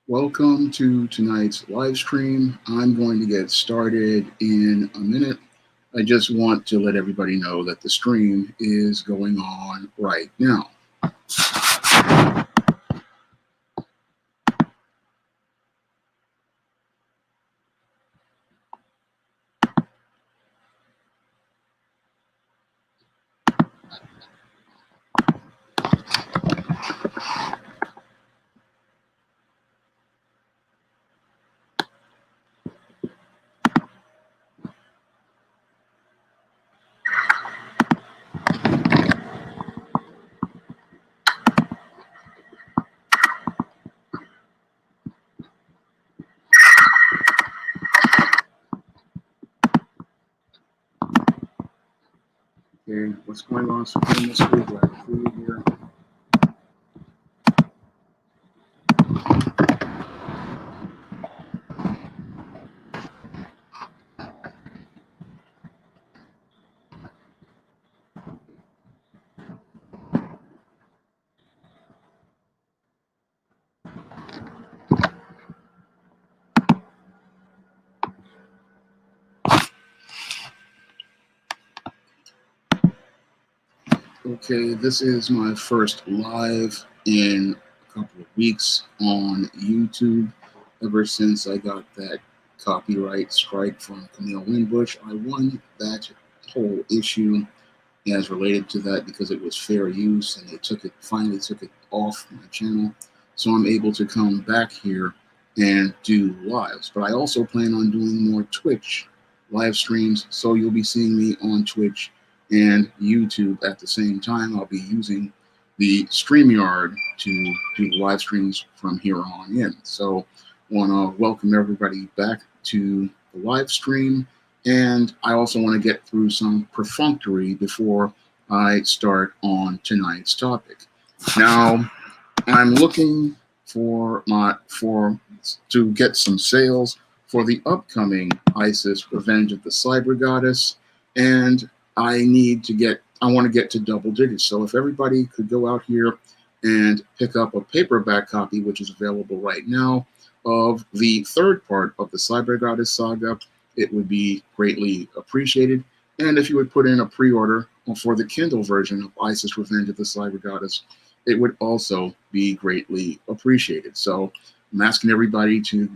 Welcome to tonight's live stream. I'm going to get started in a minute. I just want to let everybody know that the stream is going on right now. Okay, what's going on? Supremacy, black food here. Okay, this is my first live in a couple of weeks on YouTube. Ever since I got that copyright strike from Camille Winbush, I won that whole issue as related to that because it was fair use and they finally took it off my channel. So I'm able to come back here and do lives. But I also plan on doing more Twitch live streams. So you'll be seeing me on Twitch and YouTube at the same time. I'll be using the StreamYard to do live streams from here on in. So I want to welcome everybody back to the live stream. And I also want to get through some perfunctory before I start on tonight's topic. Now, I'm looking to get some sales for the upcoming ISIS Revenge of the Cyber Goddess, and I want to get to double digits. So if everybody could go out here and pick up a paperback copy, which is available right now, of the third part of the Cyber Goddess saga, it would be greatly appreciated. And if you would put in a pre-order for the Kindle version of ISIS Revenge of the Cyber Goddess, it would also be greatly appreciated. So I'm asking everybody to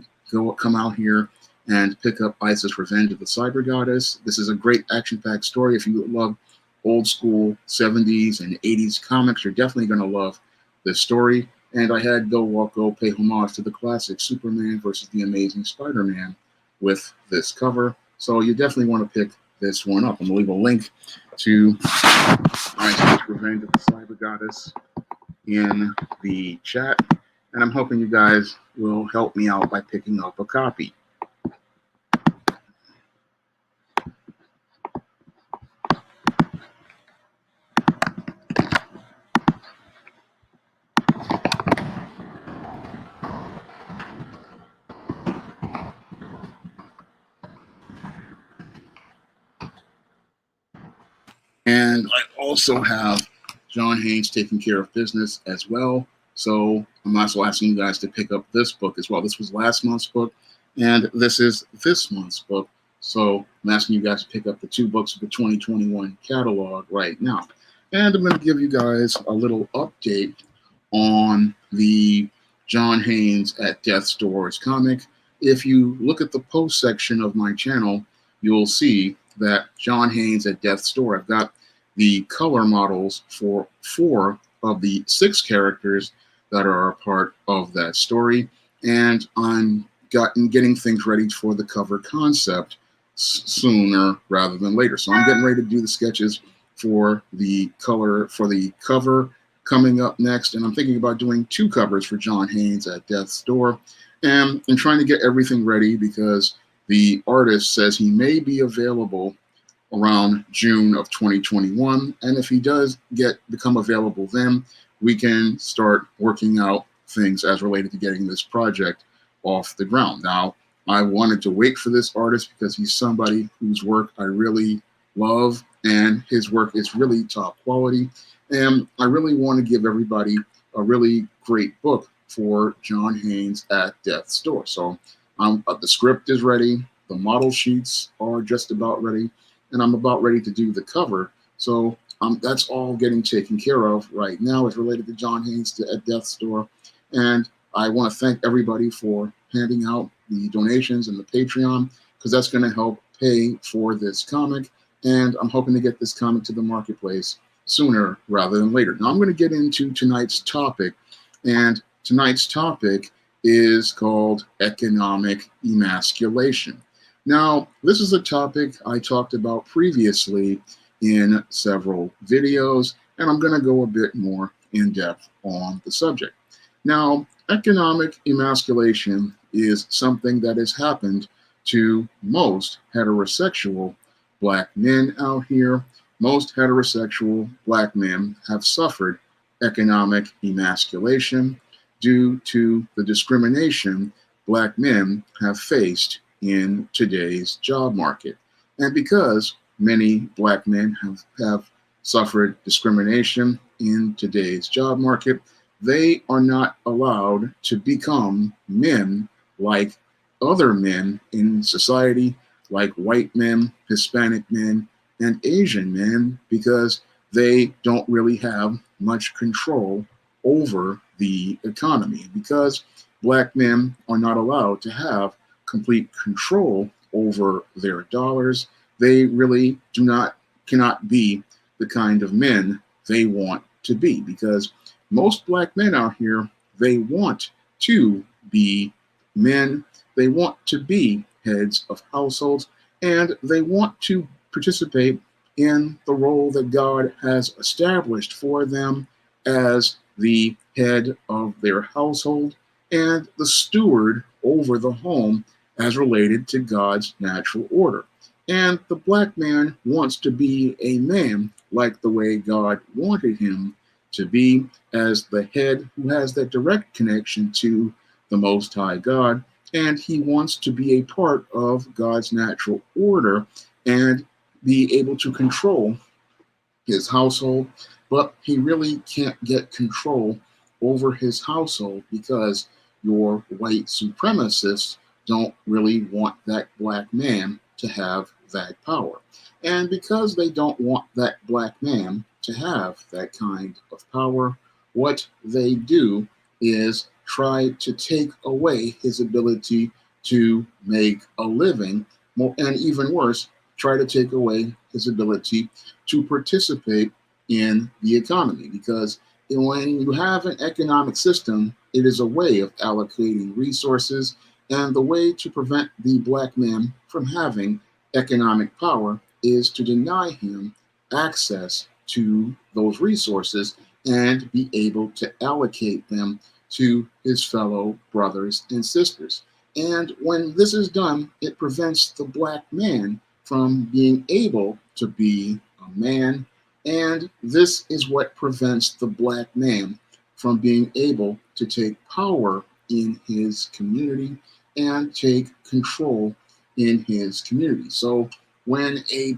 come out here and pick up ISIS Revenge of the Cyber Goddess. This is a great action-packed story. If you love old school 70s and 80s comics, you're definitely going to love this story. And I had Go Walk Go pay homage to the classic Superman versus the Amazing Spider-Man with this cover. So you definitely want to pick this one up. I'm going to leave a link to ISIS Revenge of the Cyber Goddess in the chat. And I'm hoping you guys will help me out by picking up a copy. And I also have John Haynes taking care of business as well. So I'm also asking you guys to pick up this book as well. This was last month's book, and this is this month's book. So I'm asking you guys to pick up the two books of the 2021 catalog right now. And I'm going to give you guys a little update on the John Haynes at Death's Doors comic. If you look at the post section of my channel, you'll see that John Haynes at Death's Door, I've got the color models for 4 of the 6 characters that are a part of that story, and I'm getting things ready for the cover concept sooner rather than later. So I'm getting ready to do the sketches for the cover coming up next, and I'm thinking about doing 2 covers for John Haynes at Death's Door, and I'm trying to get everything ready because the artist says he may be available around June of 2021. And if he does become available then, we can start working out things as related to getting this project off the ground. Now, I wanted to wait for this artist because he's somebody whose work I really love, and his work is really top quality. And I really want to give everybody a really great book for John Haynes at Death's Door. So the script is ready, the model sheets are just about ready, and I'm about ready to do the cover. So that's all getting taken care of right now. It's related to John Haynes at Death's Door. And I want to thank everybody for handing out the donations and the Patreon, because that's going to help pay for this comic. And I'm hoping to get this comic to the marketplace sooner rather than later. Now I'm going to get into tonight's topic. And tonight's topic is called economic emasculation. Now, this is a topic I talked about previously in several videos, and I'm going to go a bit more in depth on the subject. Now, economic emasculation is something that has happened to most heterosexual Black men out here. Most heterosexual Black men have suffered economic emasculation due to the discrimination Black men have faced in today's job market. And because many Black men have suffered discrimination in today's job market, they are not allowed to become men like other men in society, like white men, Hispanic men, and Asian men, because they don't really have much control over the economy. Because Black men are not allowed to have complete control over their dollars, they really cannot be the kind of men they want to be. Because most Black men out here, they want to be men, they want to be heads of households, and they want to participate in the role that God has established for them as the head of their household and the steward over the home as related to God's natural order. And the Black man wants to be a man like the way God wanted him to be, as the head who has that direct connection to the Most High God. And he wants to be a part of God's natural order and be able to control his household. But he really can't get control over his household because your white supremacists don't really want that Black man to have that power. And because they don't want that Black man to have that kind of power, what they do is try to take away his ability to make a living, and even worse, try to take away his ability to participate in the economy. Because when you have an economic system, it is a way of allocating resources, and the way to prevent the Black man from having economic power is to deny him access to those resources and be able to allocate them to his fellow brothers and sisters. And when this is done, it prevents the Black man from being able to be a man. And this is what prevents the Black man from being able to take power in his community and take control in his community. So when a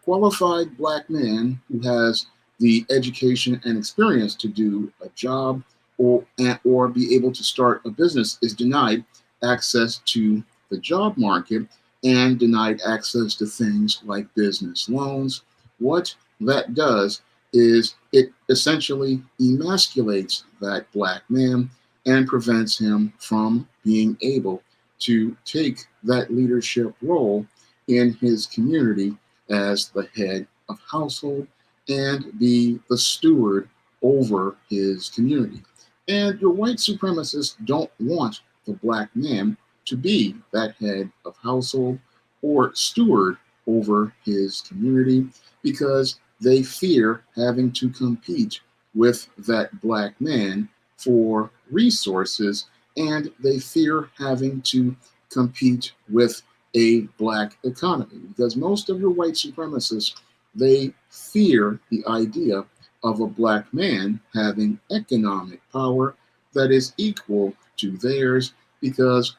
qualified Black man who has the education and experience to do a job or be able to start a business is denied access to the job market and denied access to things like business loans, what that does is it essentially emasculates that Black man and prevents him from being able to take that leadership role in his community as the head of household and be the steward over his community. And your white supremacists don't want the Black man to be that head of household or steward over his community because they fear having to compete with that Black man for resources, and they fear having to compete with a Black economy. Because most of your white supremacists, they fear the idea of a Black man having economic power that is equal to theirs, because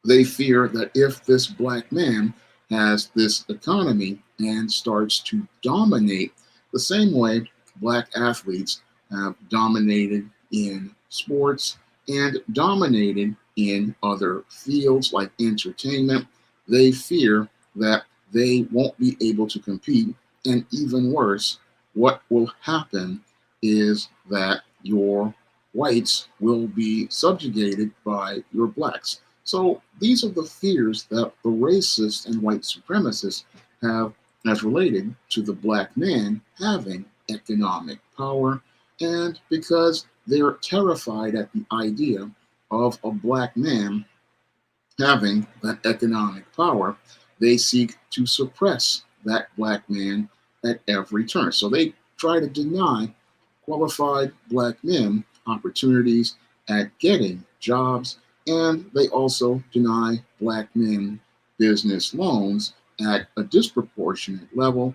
they fear that if this Black man has this economy and starts to dominate the same way Black athletes have dominated in sports and dominated in other fields like entertainment. They fear that they won't be able to compete. And even worse, what will happen is that your whites will be subjugated by your blacks. So these are the fears that the racists and white supremacists have as related to the black man having economic power. And because they're terrified at the idea of a black man having that economic power, they seek to suppress that black man at every turn. So they try to deny qualified black men opportunities at getting jobs, and they also deny black men business loans at a disproportionate level,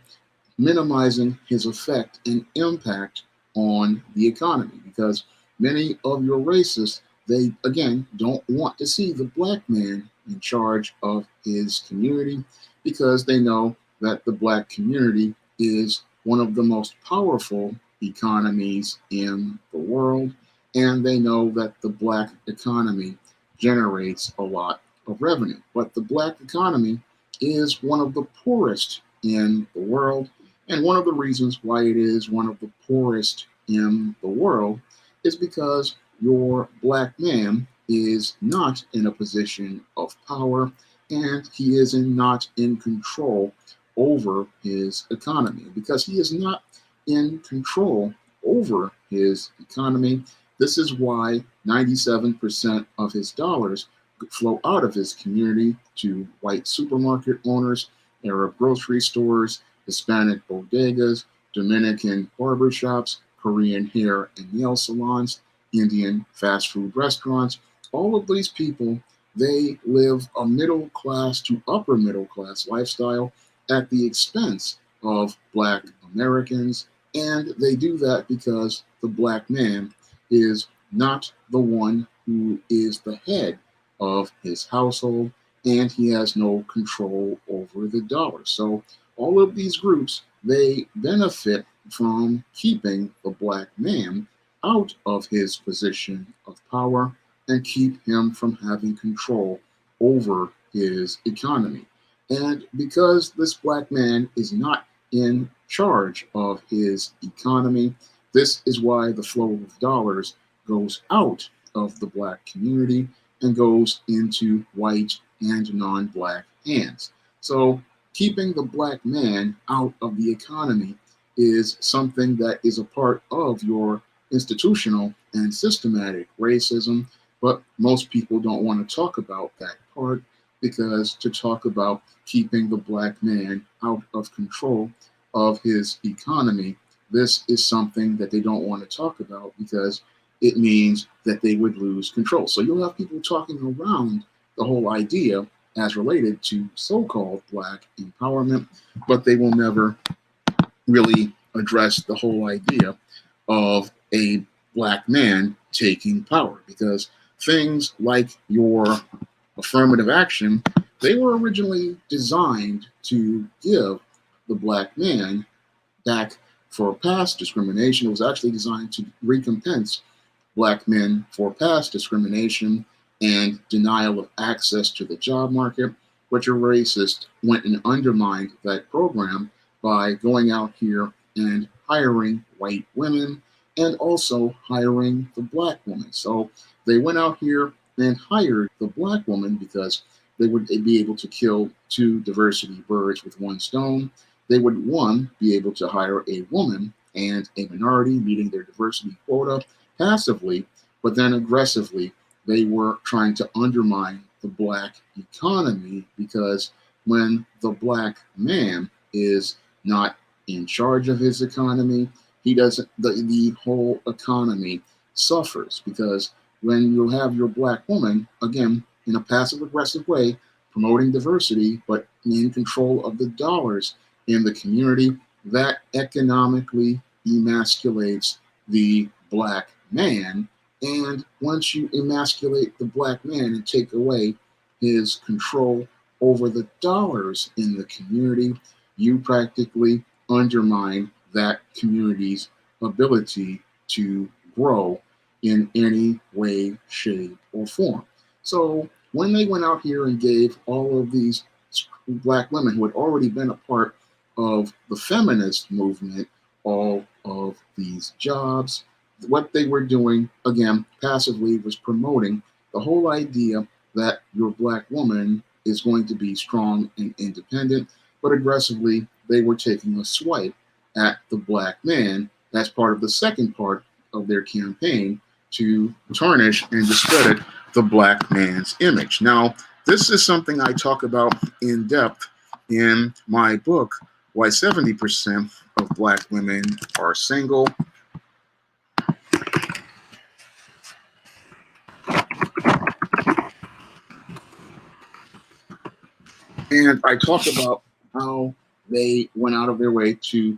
minimizing his effect and impact on the economy. Because many of your racists, they again don't want to see the black man in charge of his community because they know that the black community is one of the most powerful economies in the world, and they know that the black economy generates a lot of revenue. But the black economy is one of the poorest in the world, and one of the reasons why it is one of the poorest in the world is because your black man is not in a position of power and he is not in control over his economy. Because he is not in control over his economy, this is why 97% of his dollars flow out of his community to white supermarket owners, Arab grocery stores, Hispanic bodegas, Dominican barbershops, Korean hair and nail salons, Indian fast food restaurants. All of these people, they live a middle class to upper middle class lifestyle at the expense of black Americans. And they do that because the black man is not the one who is the head of his household, and he has no control over the dollar. So all of these groups, they benefit from keeping the black man out of his position of power and keep him from having control over his economy. And because this black man is not in charge of his economy, this is why the flow of dollars goes out of the black community and goes into white and non-black hands. So keeping the black man out of the economy is something that is a part of your institutional and systematic racism, but most people don't want to talk about that part because to talk about keeping the black man out of control of his economy, this is something that they don't want to talk about because it means that they would lose control. So you'll have people talking around the whole idea as related to so-called black empowerment, but they will never really address the whole idea of a black man taking power, because things like your affirmative action, they were originally designed to give the black man back for past discrimination. It was actually designed to recompense black men for past discrimination and denial of access to the job market. But your racist went and undermined that program by going out here and hiring white women and also hiring the black woman. So they went out here and hired the black woman because they would be able to kill two diversity birds with one stone. They would, one, be able to hire a woman and a minority, meeting their diversity quota passively, but then aggressively, they were trying to undermine the black economy, because when the black man is not in charge of his economy, he doesn't, the whole economy suffers, because when you have your black woman, again, in a passive aggressive way, promoting diversity, but in control of the dollars in the community, that economically emasculates the black man. And once you emasculate the black man and take away his control over the dollars in the community, you practically undermine that community's ability to grow in any way, shape, or form. So when they went out here and gave all of these black women who had already been a part of the feminist movement all of these jobs, what they were doing, again, passively, was promoting the whole idea that your black woman is going to be strong and independent, but aggressively, they were taking a swipe at the black man as part of the second part of their campaign to tarnish and discredit the black man's image. Now, this is something I talk about in depth in my book, Why 70% of Black Women Are Single. And I talk about how they went out of their way to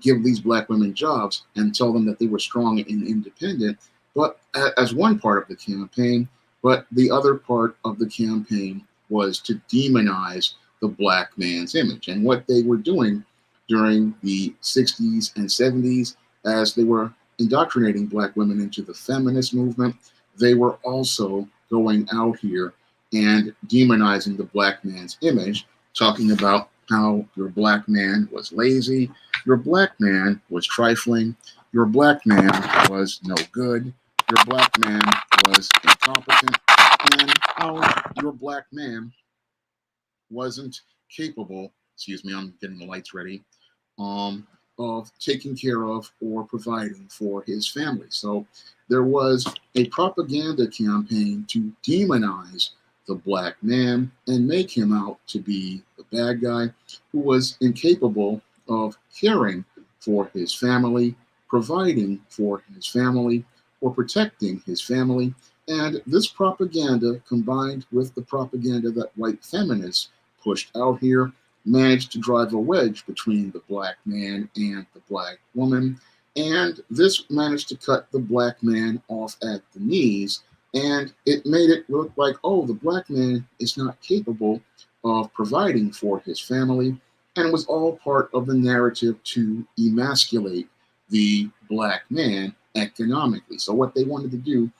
give these black women jobs and tell them that they were strong and independent, but as one part of the campaign. But the other part of the campaign was to demonize the black man's image. And what they were doing during the 60s and 70s, as they were indoctrinating black women into the feminist movement, they were also going out here and demonizing the black man's image, talking about how your black man was lazy, your black man was trifling, your black man was no good, your black man was incompetent, and how your black man wasn't capable, excuse me, I'm getting the lights ready, of taking care of or providing for his family. So there was a propaganda campaign to demonize the black man and make him out to be the bad guy who was incapable of caring for his family, providing for his family, or protecting his family. And this propaganda, combined with the propaganda that white feminists pushed out here, managed to drive a wedge between the black man and the black woman. And this managed to cut the black man off at the knees. And it made it look like, oh, the black man is not capable of providing for his family. And it was all part of the narrative to emasculate the black man economically. So what they wanted to do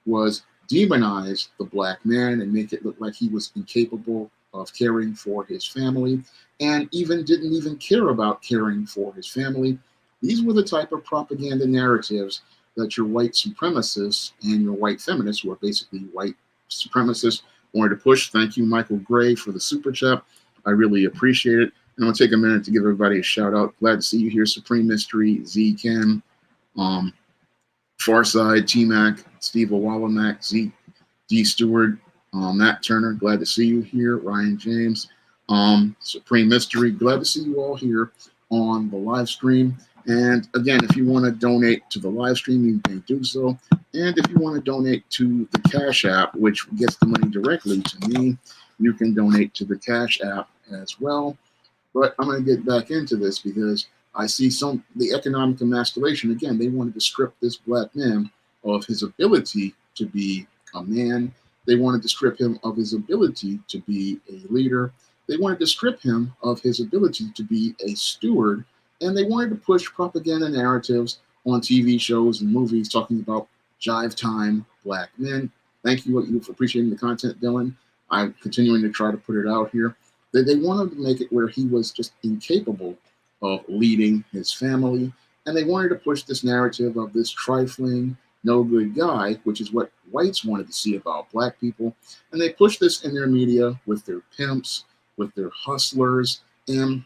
was demonize the black man and make it look like he was incapable of caring for his family, and didn't even care about caring for his family. These were the type of propaganda narratives that your white supremacists and your white feminists, who are basically white supremacists, wanted to push. Thank you, Michael Gray, for the super chat. I really appreciate it. And I'll take a minute to give everybody a shout out. Glad to see you here, Supreme Mystery, Z Ken, Farside, T-Mac, Steve Owalamak, Z D Stewart, Matt Turner, glad to see you here. Ryan James, Supreme Mystery, glad to see you all here on the live stream. And again, if you want to donate to the live stream, you can do so. And if you want to donate to the Cash App, which gets the money directly to me, you can donate to the Cash App as well. But I'm going to get back into this because I see the economic emasculation. Again, they wanted to strip this black man of his ability to be a man. They wanted to strip him of his ability to be a leader. They wanted to strip him of his ability to be a steward. And they wanted to push propaganda narratives on TV shows and movies talking about jive time black men. Thank you for appreciating the content, Dylan. I'm continuing to try to put it out here. They wanted to make it where he was just incapable of leading his family. And they wanted to push this narrative of this trifling, no good guy, which is what whites wanted to see about black people. And they pushed this in their media with their pimps, with their hustlers, and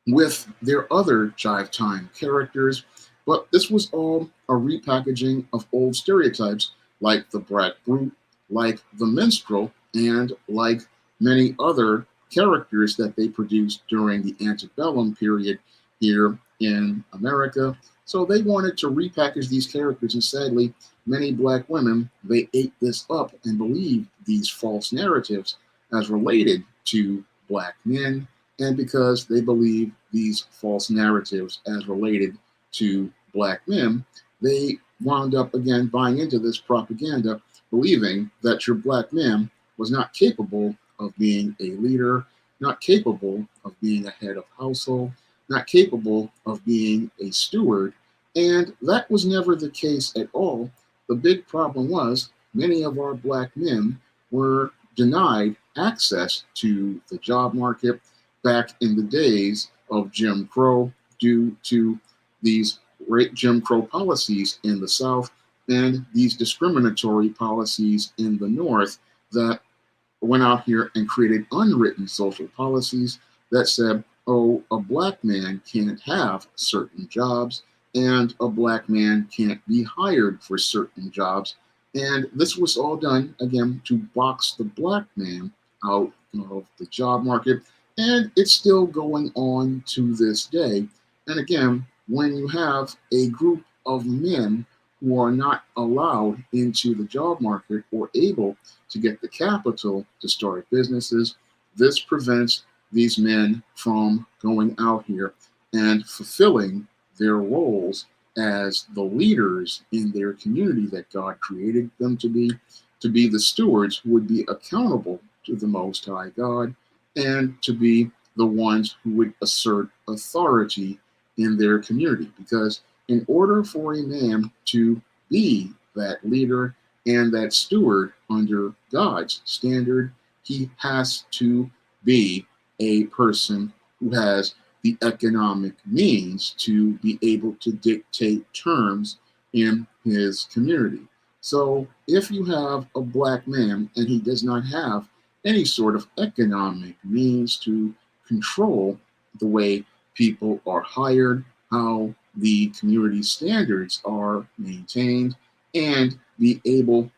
with their other jive time characters. But this was all a repackaging of old stereotypes like the brat brute, like the minstrel, and like many other characters that they produced during the antebellum period here in America. So they wanted to repackage these characters, and sadly, many black women, they ate this up and believed these false narratives as related to black men. And because they believe these false narratives as related to black men, they wound up again buying into this propaganda, believing that your black man was not capable of being a leader, not capable of being a head of household, not capable of being a steward. And that was never the case at all. the big problem was many of our black men were denied access to the job market back in the days of Jim Crow due to these Jim Crow policies in the South and these discriminatory policies in the North that went out here and created unwritten social policies that said, oh, a black man can't have certain jobs and a black man can't be hired for certain jobs. And this was all done, again, to box the black man out of the job market. And it's still going on to this day. And again, when you have a group of men who are not allowed into the job market or able to get the capital to start businesses, this prevents these men from going out here and fulfilling their roles as the leaders in their community that God created them to be the stewards who would be accountable to the Most High God, and to be the ones who would assert authority in their community. Because in order for a man to be that leader and that steward under God's standard, he has to be a person who has the economic means to be able to dictate terms in his community. So if you have a black man and he does not have any sort of economic means to control the way people are hired, how the community standards are maintained, and be able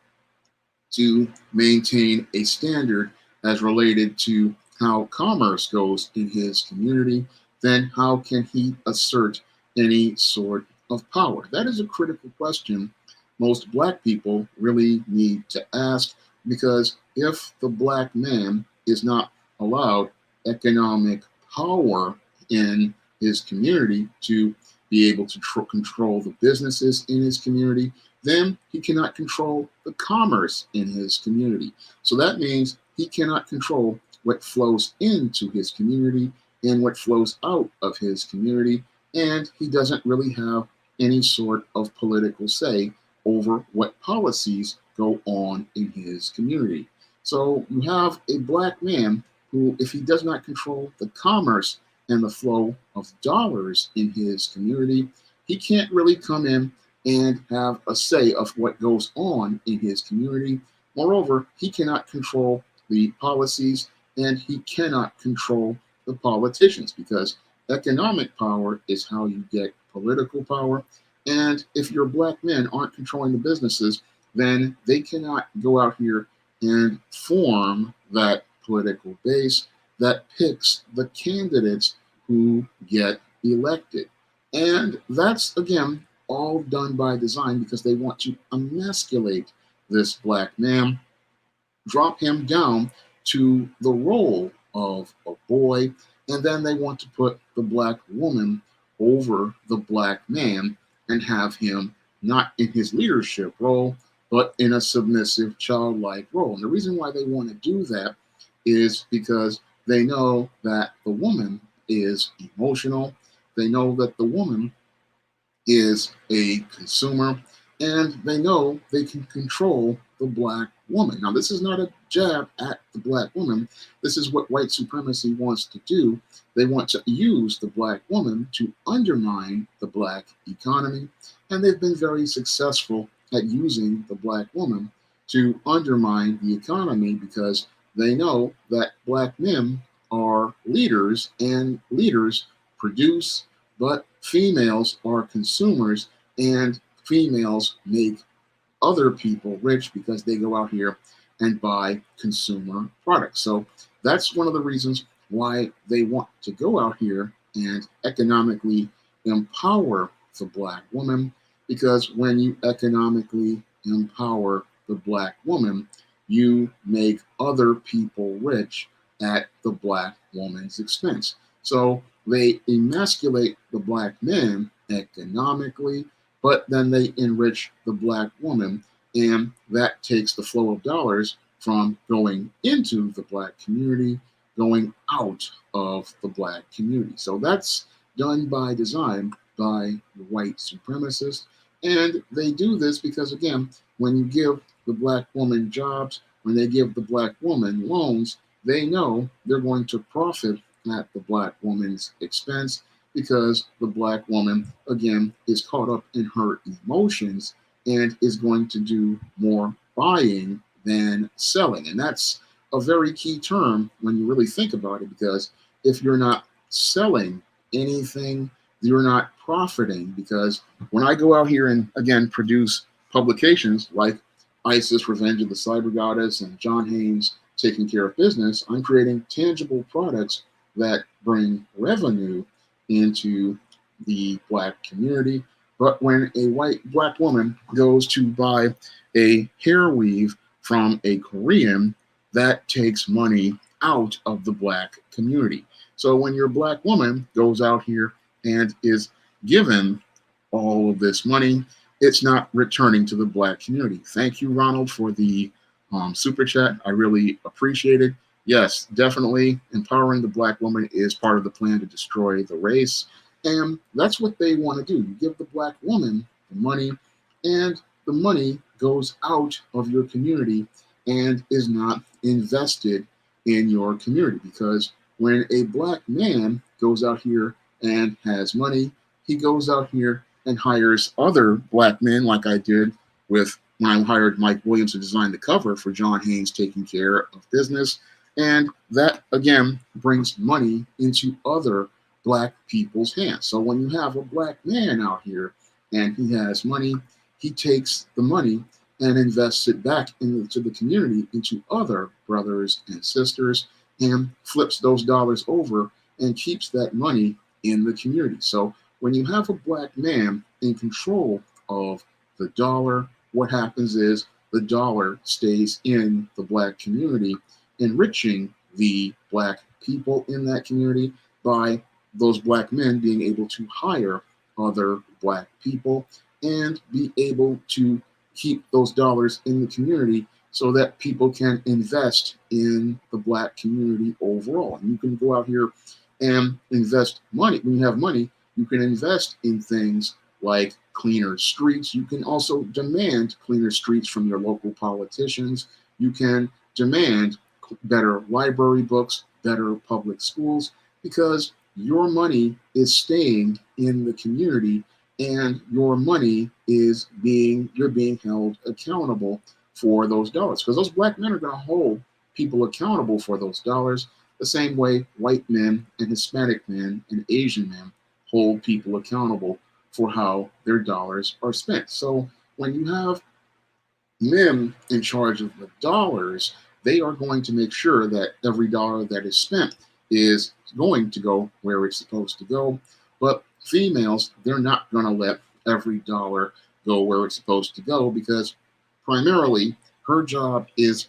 to maintain a standard as related to how commerce goes in his community, then how can he assert any sort of power? That is a critical question most black people really need to ask, because if the black man is not allowed economic power in his community to be able to control the businesses in his community, then he cannot control the commerce in his community. So that means he cannot control what flows into his community and what flows out of his community, and he doesn't really have any sort of political say over what policies go on in his community. So you have a black man who, if he does not control the commerce and the flow of dollars in his community, he can't really come in and have a say of what goes on in his community. Moreover, he cannot control the policies and he cannot control the politicians, because economic power is how you get political power. And if your black men aren't controlling the businesses, then they cannot go out here and form that political base that picks the candidates who get elected. And that's, again, all done by design, because they want to emasculate this black man, drop him down to the role of a boy, and then they want to put the black woman over the black man and have him not in his leadership role, but in a submissive, childlike role. And the reason why they want to do that is because they know that the woman is emotional. They know that the woman is a consumer, and they know they can control the black woman. Now, this is not a jab at the black woman. This is what white supremacy wants to do. They want to use the black woman to undermine the black economy, and they've been very successful at using the black woman to undermine the economy, because they know that black men are leaders, and leaders produce, but females are consumers, and females make other people rich because they go out here and buy consumer products. So that's one of the reasons why they want to go out here and economically empower the black woman, because when you economically empower the black woman, you make other people rich at the black woman's expense. So they emasculate the black man economically, but then they enrich the black woman, and that takes the flow of dollars from going into the black community, going out of the black community. So that's done by design by the white supremacists. And they do this because, again, when you give the black woman jobs, when they give the black woman loans, they know they're going to profit at the black woman's expense because the black woman, again, is caught up in her emotions and is going to do more buying than selling. And that's a very key term when you really think about it, because if you're not selling anything, you're not profiting. Because when I go out here and, again, produce publications like ISIS, Revenge of the Cyber Goddess, and John Haynes Taking Care of Business, I'm creating tangible products that bring revenue into the black community. But when a white black woman goes to buy a hair weave from a Korean, that takes money out of the black community. So when your black woman goes out here and is given all of this money, it's not returning to the black community. Thank you, Ronald, for the super chat. I really appreciate it. Yes, definitely empowering the black woman is part of the plan to destroy the race. And that's what they want to do. You give the black woman the money, and the money goes out of your community and is not invested in your community. Because when a black man goes out here and has money, he goes out here and hires other black men, like I did with when I hired Mike Williams to design the cover for John Haynes Taking Care of Business. And that, again, brings money into other black people's hands. So when you have a black man out here and he has money, he takes the money and invests it back into the community, into other brothers and sisters, and flips those dollars over and keeps that money in the community. So when you have a black man in control of the dollar, what happens is the dollar stays in the black community, enriching the black people in that community by those black men being able to hire other black people and be able to keep those dollars in the community so that people can invest in the black community overall. And you can go out here and invest money. When you have money, you can invest in things like cleaner streets. You can also demand cleaner streets from your local politicians. You can demand better library books, better public schools, because your money is staying in the community and your money is you're being held accountable for those dollars. Because those black men are going to hold people accountable for those dollars the same way white men and Hispanic men and Asian men hold people accountable for how their dollars are spent. So when you have men in charge of the dollars, they are going to make sure that every dollar that is spent is going to go where it's supposed to go. But females, they're not going to let every dollar go where it's supposed to go, because primarily her job is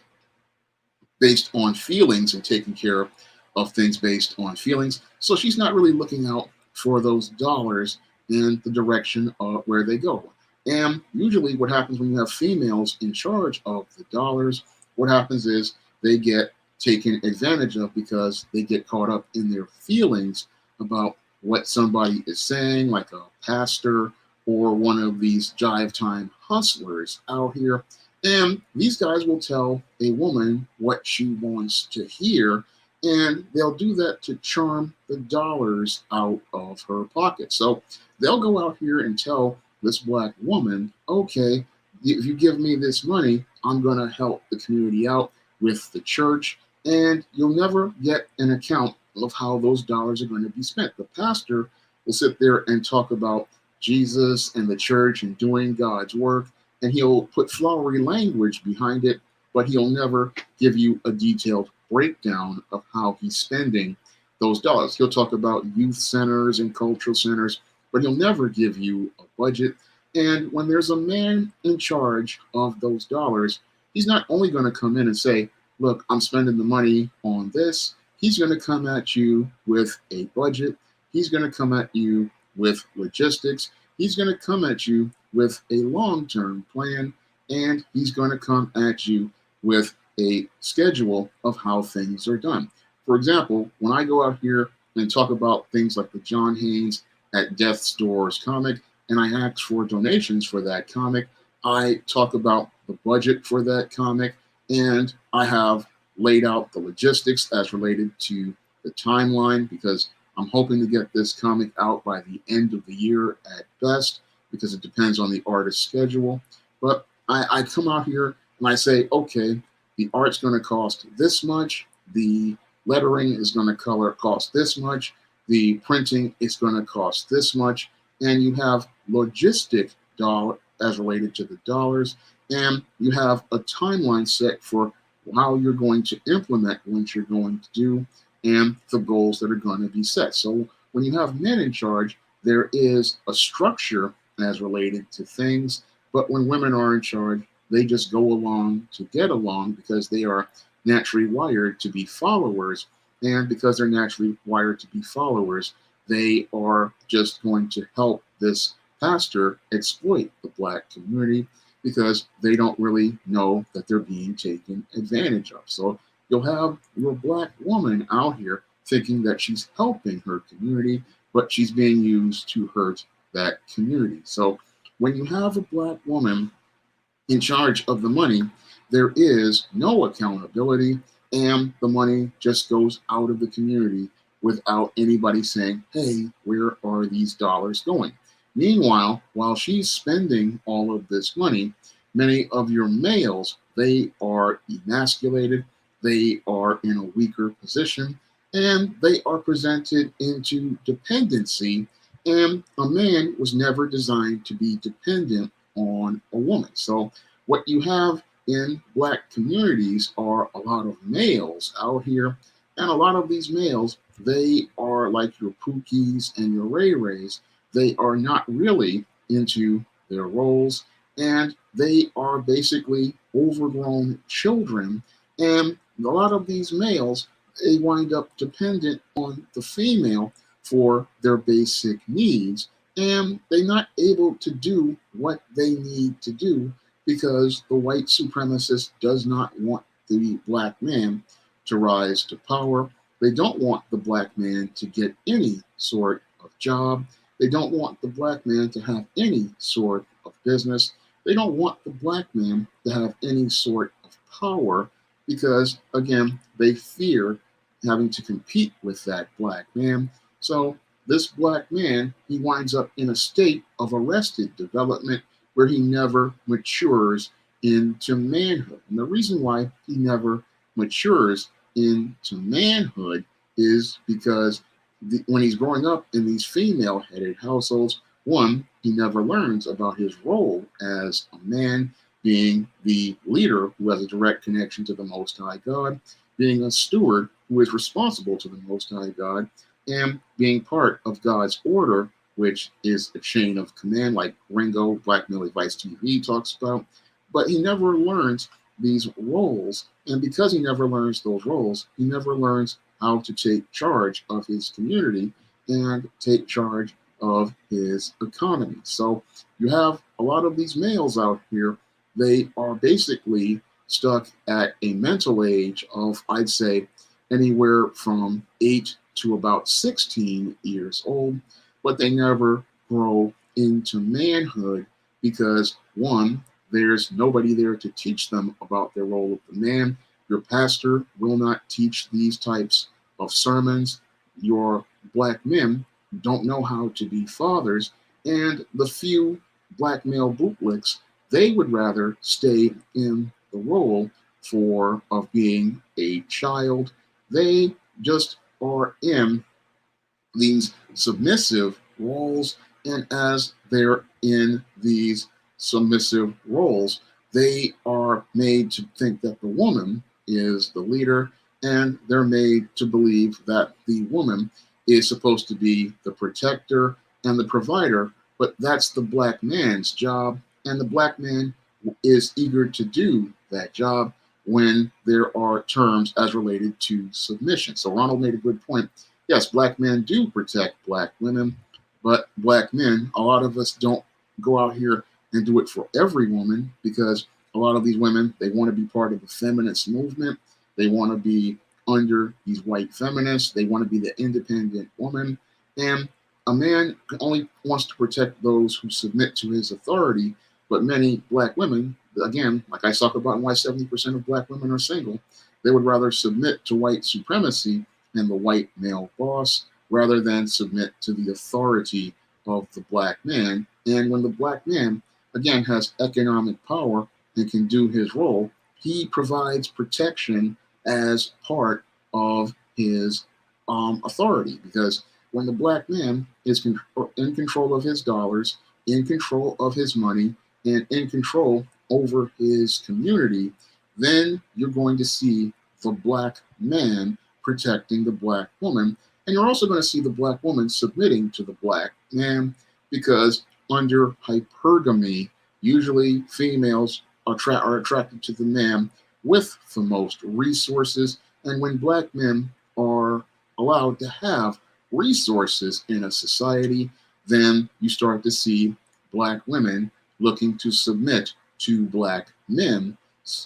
based on feelings and taking care of things based on feelings. So she's not really looking out for those dollars in the direction of where they go. And usually what happens when you have females in charge of the dollars, what happens is they get taken advantage of because they get caught up in their feelings about what somebody is saying, like a pastor or one of these jive time hustlers out here. And these guys will tell a woman what she wants to hear, and they'll do that to charm the dollars out of her pocket. So they'll go out here and tell this black woman, okay, if you give me this money, I'm going to help the community out with the church, and you'll never get an account of how those dollars are going to be spent. The pastor will sit there and talk about Jesus and the church and doing God's work, and he'll put flowery language behind it, but he'll never give you a detailed breakdown of how he's spending those dollars. He'll talk about youth centers and cultural centers, but he'll never give you a budget. And when there's a man in charge of those dollars, he's not only going to come in and say, look, I'm spending the money on this. He's going to come at you with a budget. He's going to come at you with logistics. He's going to come at you with a long-term plan, and he's going to come at you with a schedule of how things are done. For example, when I go out here and talk about things like the John Haynes at Death's Doors comic, and I ask for donations for that comic. I talk about the budget for that comic, and I have laid out the logistics as related to the timeline, because I'm hoping to get this comic out by the end of the year at best, because it depends on the artist's schedule. But I come out here and I say, okay, the art's going to cost this much, the lettering is going to cost this much, the printing is going to cost this much, and you have logistic dollar as related to the dollars, and you have a timeline set for how you're going to implement what you're going to do and the goals that are going to be set. So when you have men in charge, there is a structure as related to things, but when women are in charge, they just go along to get along, because they are naturally wired to be followers. And because they're naturally wired to be followers, they are just going to help this pastor exploit the Black community, because they don't really know that they're being taken advantage of. So you'll have your Black woman out here thinking that she's helping her community, but she's being used to hurt that community. So when you have a Black woman in charge of the money, there is no accountability, and the money just goes out of the community without anybody saying, hey, where are these dollars going? Meanwhile, while she's spending all of this money, many of your males, they are emasculated, they are in a weaker position, and they are presented into dependency. And a man was never designed to be dependent on a woman. So what you have in Black communities are a lot of males out here, and a lot of these males, they are like your Pookies and your Ray Rays. They are not really into their roles, and they are basically overgrown children. And a lot of these males, they wind up dependent on the female for their basic needs, and they're not able to do what they need to do, because the white supremacist does not want the Black man to rise to power. They don't want the Black man to get any sort of job. They don't want the Black man to have any sort of business. They don't want the Black man to have any sort of power, because, again, they fear having to compete with that Black man. So this Black man, he winds up in a state of arrested development, where he never matures into manhood. And the reason why he never matures into manhood is because when he's growing up in these female-headed households, one, he never learns about his role as a man, being the leader who has a direct connection to the Most High God, being a steward who is responsible to the Most High God, and being part of God's order, which is a chain of command, like Ringo, Black Male Advice TV talks about. But he never learns these roles. And because he never learns those roles, he never learns how to take charge of his community and take charge of his economy. So you have a lot of these males out here, they are basically stuck at a mental age of, I'd say, anywhere from 8 to about 16 years old, but they never grow into manhood, because one, there's nobody there to teach them about their role of the man. Your pastor will not teach these types of sermons. Your Black men don't know how to be fathers, and the few Black male bootlicks, they would rather stay in the role of being a child. They just are in these submissive roles, and as they're in these submissive roles, they are made to think that the woman is the leader, and they're made to believe that the woman is supposed to be the protector and the provider, but that's the Black man's job, and the Black man is eager to do that job when there are terms as related to submission. So Ronald made a good point. Yes, Black men do protect Black women, but Black men, a lot of us don't go out here and do it for every woman, because a lot of these women, they want to be part of the feminist movement. They want to be under these white feminists. They want to be the independent woman. And a man only wants to protect those who submit to his authority, but many black women, again, like I talk about why 70% of black women are single, they would rather submit to white supremacy and the white male boss rather than submit to the authority of the black man. And when the black man, again, has economic power and can do his role, he provides protection as part of his authority. Because when the black man is in control of his dollars, in control of his money, and in control over his community, then you're going to see the black man protecting the black woman. And you're also going to see the black woman submitting to the black man, because under hypergamy, usually females are attracted to the man with the most resources. And when black men are allowed to have resources in a society, then you start to see black women looking to submit to black men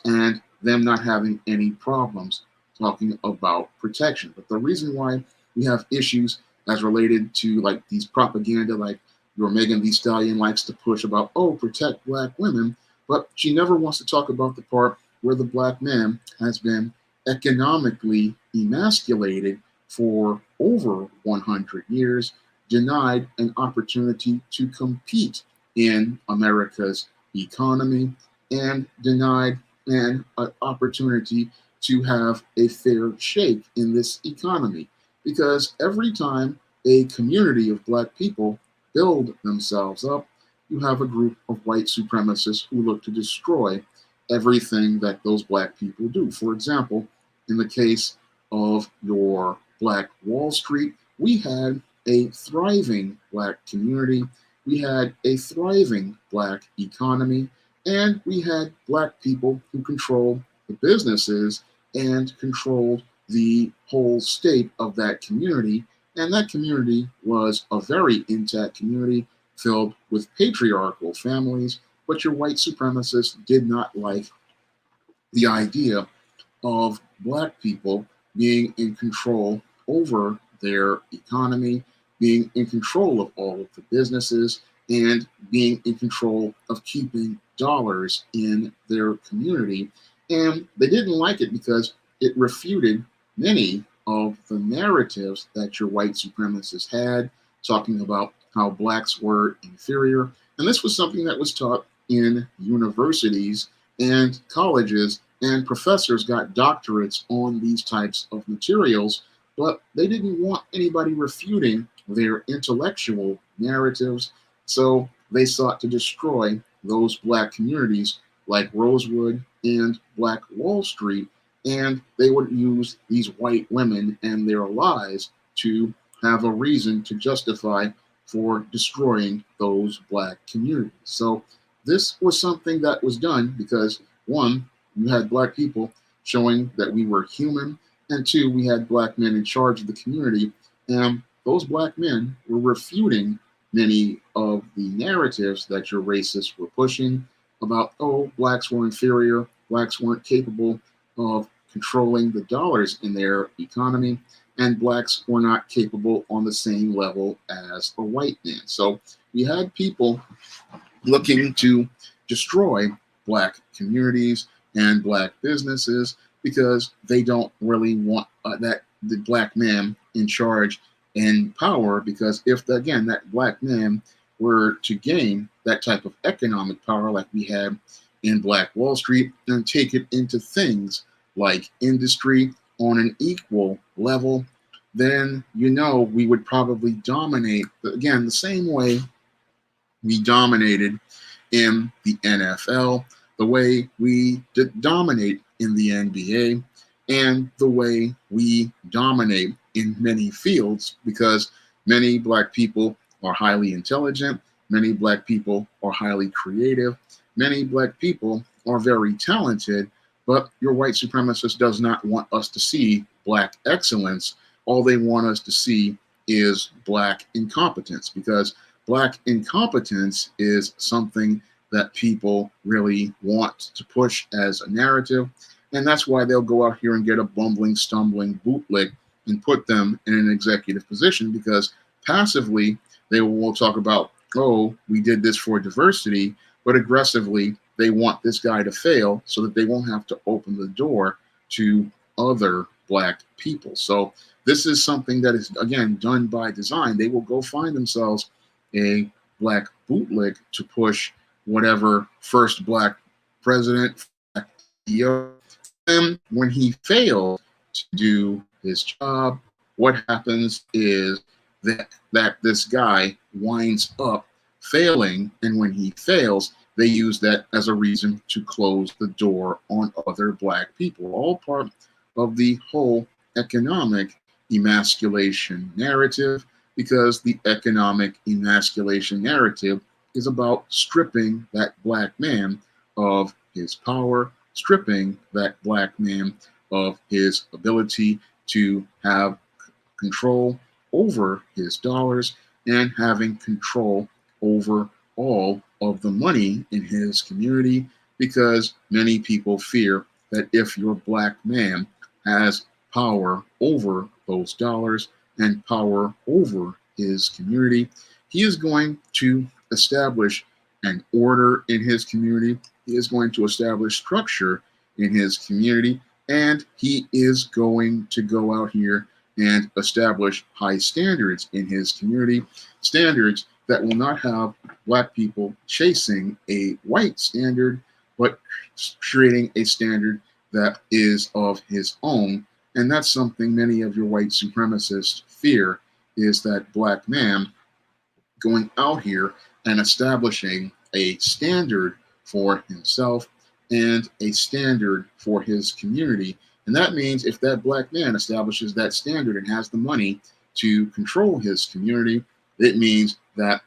and them not having any problems talking about protection. But the reason why we have issues as related to like these propaganda, like your Megan Thee Stallion likes to push about, oh, protect black women, but she never wants to talk about the part where the black man has been economically emasculated for over 100 years, denied an opportunity to compete in America's economy, and denied an opportunity to have a fair shake in this economy. Because every time a community of black people build themselves up, you have a group of white supremacists who look to destroy everything that those black people do. For example, in the case of your Black Wall Street, we had a thriving black community, we had a thriving black economy, and we had black people who controlled the businesses and controlled the whole state of that community. And that community was a very intact community filled with patriarchal families, but your white supremacists did not like the idea of black people being in control over their economy, being in control of all of the businesses, and being in control of keeping dollars in their community. And they didn't like it because it refuted many of the narratives that your white supremacists had, talking about how blacks were inferior. And this was something that was taught in universities and colleges, and professors got doctorates on these types of materials, but they didn't want anybody refuting their intellectual narratives, so they sought to destroy those black communities like Rosewood and Black Wall Street, and they would use these white women and their lies to have a reason to justify for destroying those black communities. So this was something that was done because, one, you had black people showing that we were human, and two, we had black men in charge of the community, and those black men were refuting many of the narratives that your racists were pushing about, oh, blacks were inferior, blacks weren't capable of controlling the dollars in their economy, and blacks were not capable on the same level as a white man. So we had people looking to destroy black communities and black businesses because they don't really want that the black man in charge and power, because if, again, that black man were to gain that type of economic power like we had in Black Wall Street and take it into things like industry on an equal level, then we would probably dominate, again, the same way we dominated in the NFL, the way we dominate in the NBA, and the way we dominate in many fields, because many black people are highly intelligent, many black people are highly creative, many black people are very talented, but your white supremacist does not want us to see black excellence. All they want us to see is black incompetence, because black incompetence is something that people really want to push as a narrative. And that's why they'll go out here and get a bumbling, stumbling bootleg and put them in an executive position, because passively they will talk about, oh, we did this for diversity, but aggressively they want this guy to fail so that they won't have to open the door to other Black people. So this is something that is, again, done by design. They will go find themselves a Black bootleg to push whatever first Black president, CEO. And when he fails to do his job, what happens is that this guy winds up failing, and when he fails, they use that as a reason to close the door on other Black people. All part of the whole economic emasculation narrative, because the economic emasculation narrative is about stripping that Black man of his power, stripping that Black man of his ability to have control over his dollars and having control over all of the money in his community, because many people fear that if your Black man has power over those dollars and power over his community, he is going to establish an order in his community. He is going to establish structure in his community, and he is going to go out here and establish high standards in his community, standards that will not have Black people chasing a white standard, but creating a standard that is of his own. And that's something many of your white supremacists fear, is that Black man going out here and establishing a standard for himself and a standard for his community. And that means if that Black man establishes that standard and has the money to control his community, it means that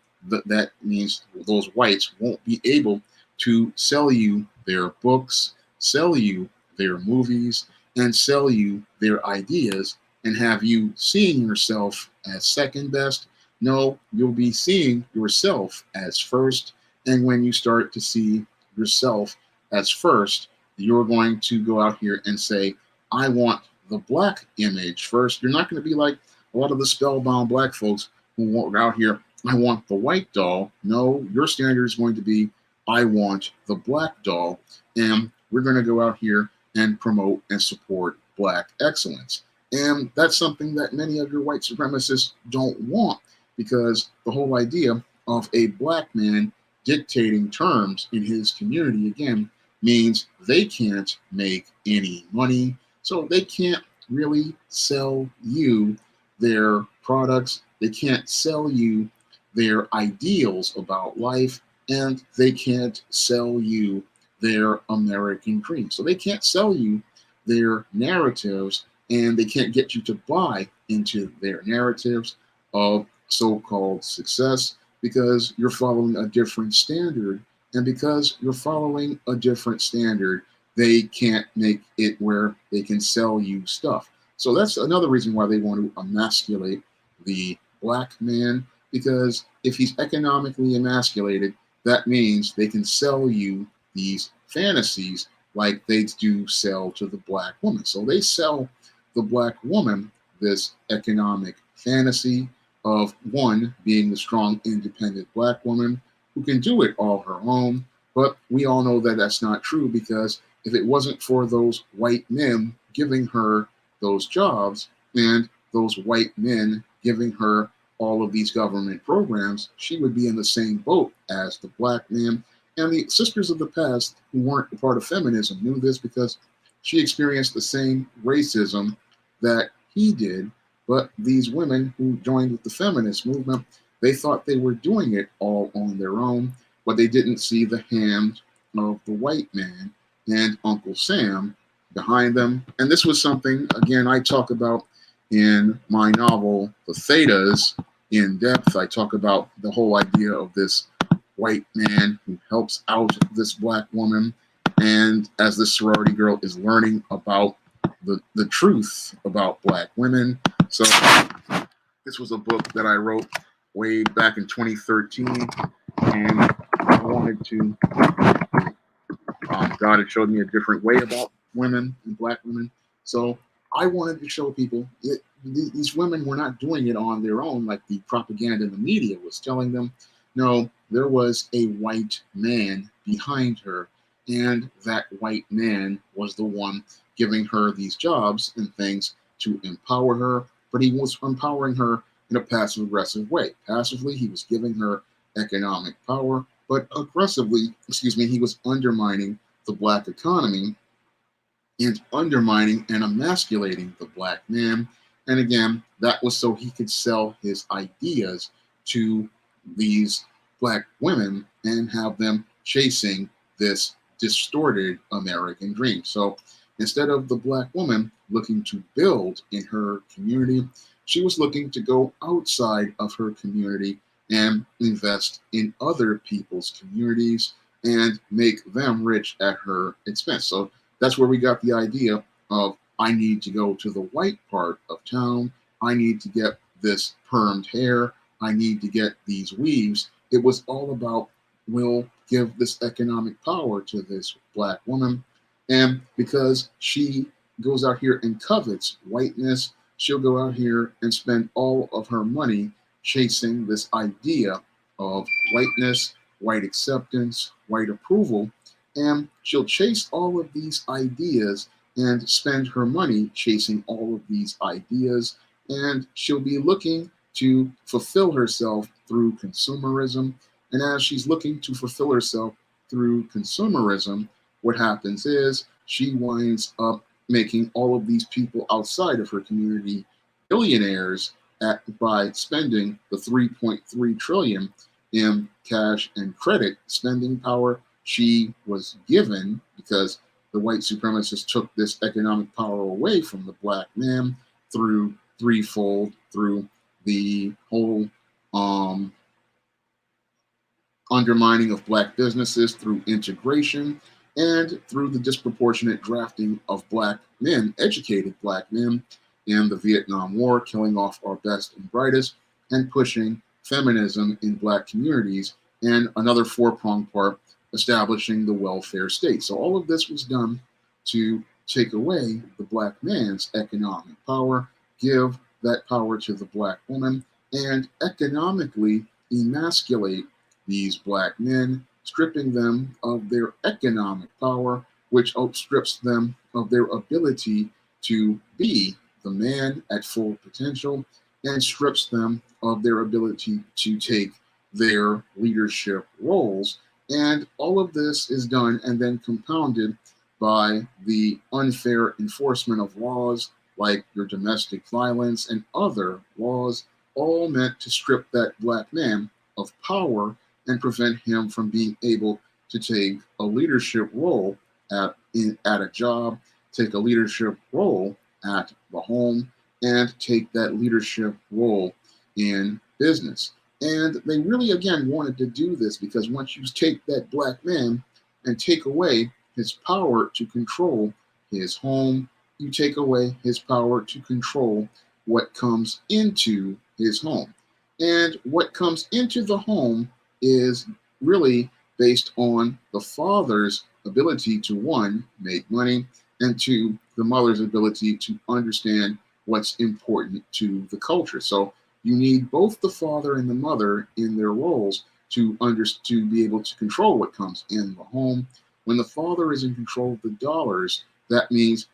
those whites won't be able to sell you their books, sell you their movies, and sell you their ideas and have you seeing yourself as second best. No, you'll be seeing yourself as first. And when you start to see yourself as first, you're going to go out here and say, I want the Black image first. You're not going to be like a lot of the spellbound Black folks who walk out here, I want the white doll. No, your standard is going to be, I want the Black doll. And we're going to go out here and promote and support Black excellence. And that's something that many of your white supremacists don't want, because the whole idea of a Black man dictating terms in his community, again, means they can't make any money. So they can't really sell you their products. They can't sell you their ideals about life, and they can't sell you their American dream. So they can't sell you their narratives, and they can't get you to buy into their narratives of so-called success, because you're following a different standard. And because you're following a different standard, they can't make it where they can sell you stuff. So that's another reason why they want to emasculate the Black man, because if he's economically emasculated, that means they can sell you these fantasies like they do sell to the Black woman. So they sell the Black woman this economic fantasy of one being the strong, independent Black woman who can do it all her own. But we all know that that's not true, because if it wasn't for those white men giving her those jobs and those white men giving her all of these government programs, she would be in the same boat as the Black man. And the sisters of the past who weren't a part of feminism knew this, because she experienced the same racism that he did. But these women who joined with the feminist movement, they thought they were doing it all on their own, but they didn't see the hand of the white man and Uncle Sam behind them. And this was something, again, I talk about in my novel, The Thetas, in depth. I talk about the whole idea of this white man who helps out this Black woman. And as this sorority girl is learning about the truth about Black women. So this was a book that I wrote way back in 2013. And I wanted to, God had showed me a different way about women and Black women. So I wanted to show people that these women were not doing it on their own like the propaganda in the media was telling them. No, there was a white man behind her, and that white man was the one giving her these jobs and things to empower her, but he was empowering her in a passive aggressive way. Passively, he was giving her economic power, but aggressively, he was undermining the black economy and undermining and emasculating the black man. And again, that was so he could sell his ideas to these black women and have them chasing this distorted American dream. So instead of the black woman looking to build in her community, she was looking to go outside of her community and invest in other people's communities and make them rich at her expense. So that's where we got the idea of I need to go to the white part of town. I need to get this permed hair. I need to get these weaves. It was all about, we'll give this economic power to this black woman. And because she goes out here and covets whiteness, she'll go out here and spend all of her money chasing this idea of whiteness, white acceptance, white approval. And she'll chase all of these ideas and spend her money chasing all of these ideas. And she'll be looking to fulfill herself through consumerism. And as she's looking to fulfill herself through consumerism, what happens is she winds up making all of these people outside of her community billionaires by spending the 3.3 trillion in cash and credit spending power she was given, because the white supremacists took this economic power away from the black man through threefold, through the whole undermining of black businesses, through integration, and through the disproportionate drafting of black men, educated black men, in the Vietnam War, killing off our best and brightest, and pushing feminism in black communities, and another four-pronged part, establishing the welfare state. So all of this was done to take away the black man's economic power, give that power to the black woman, and economically emasculate these black men, stripping them of their economic power, which outstrips them of their ability to be the man at full potential, and strips them of their ability to take their leadership roles. And all of this is done and then compounded by the unfair enforcement of laws like your domestic violence and other laws, all meant to strip that black man of power and prevent him from being able to take a leadership role at a job, take a leadership role at the home, and take that leadership role in business. And they really, again, wanted to do this because once you take that black man and take away his power to control his home, you take away his power to control what comes into his home. And what comes into the home is really based on the father's ability to, one, make money, and two, the mother's ability to understand what's important to the culture. So you need both the father and the mother in their roles to be able to control what comes in the home. When the father is in control of the dollars, that means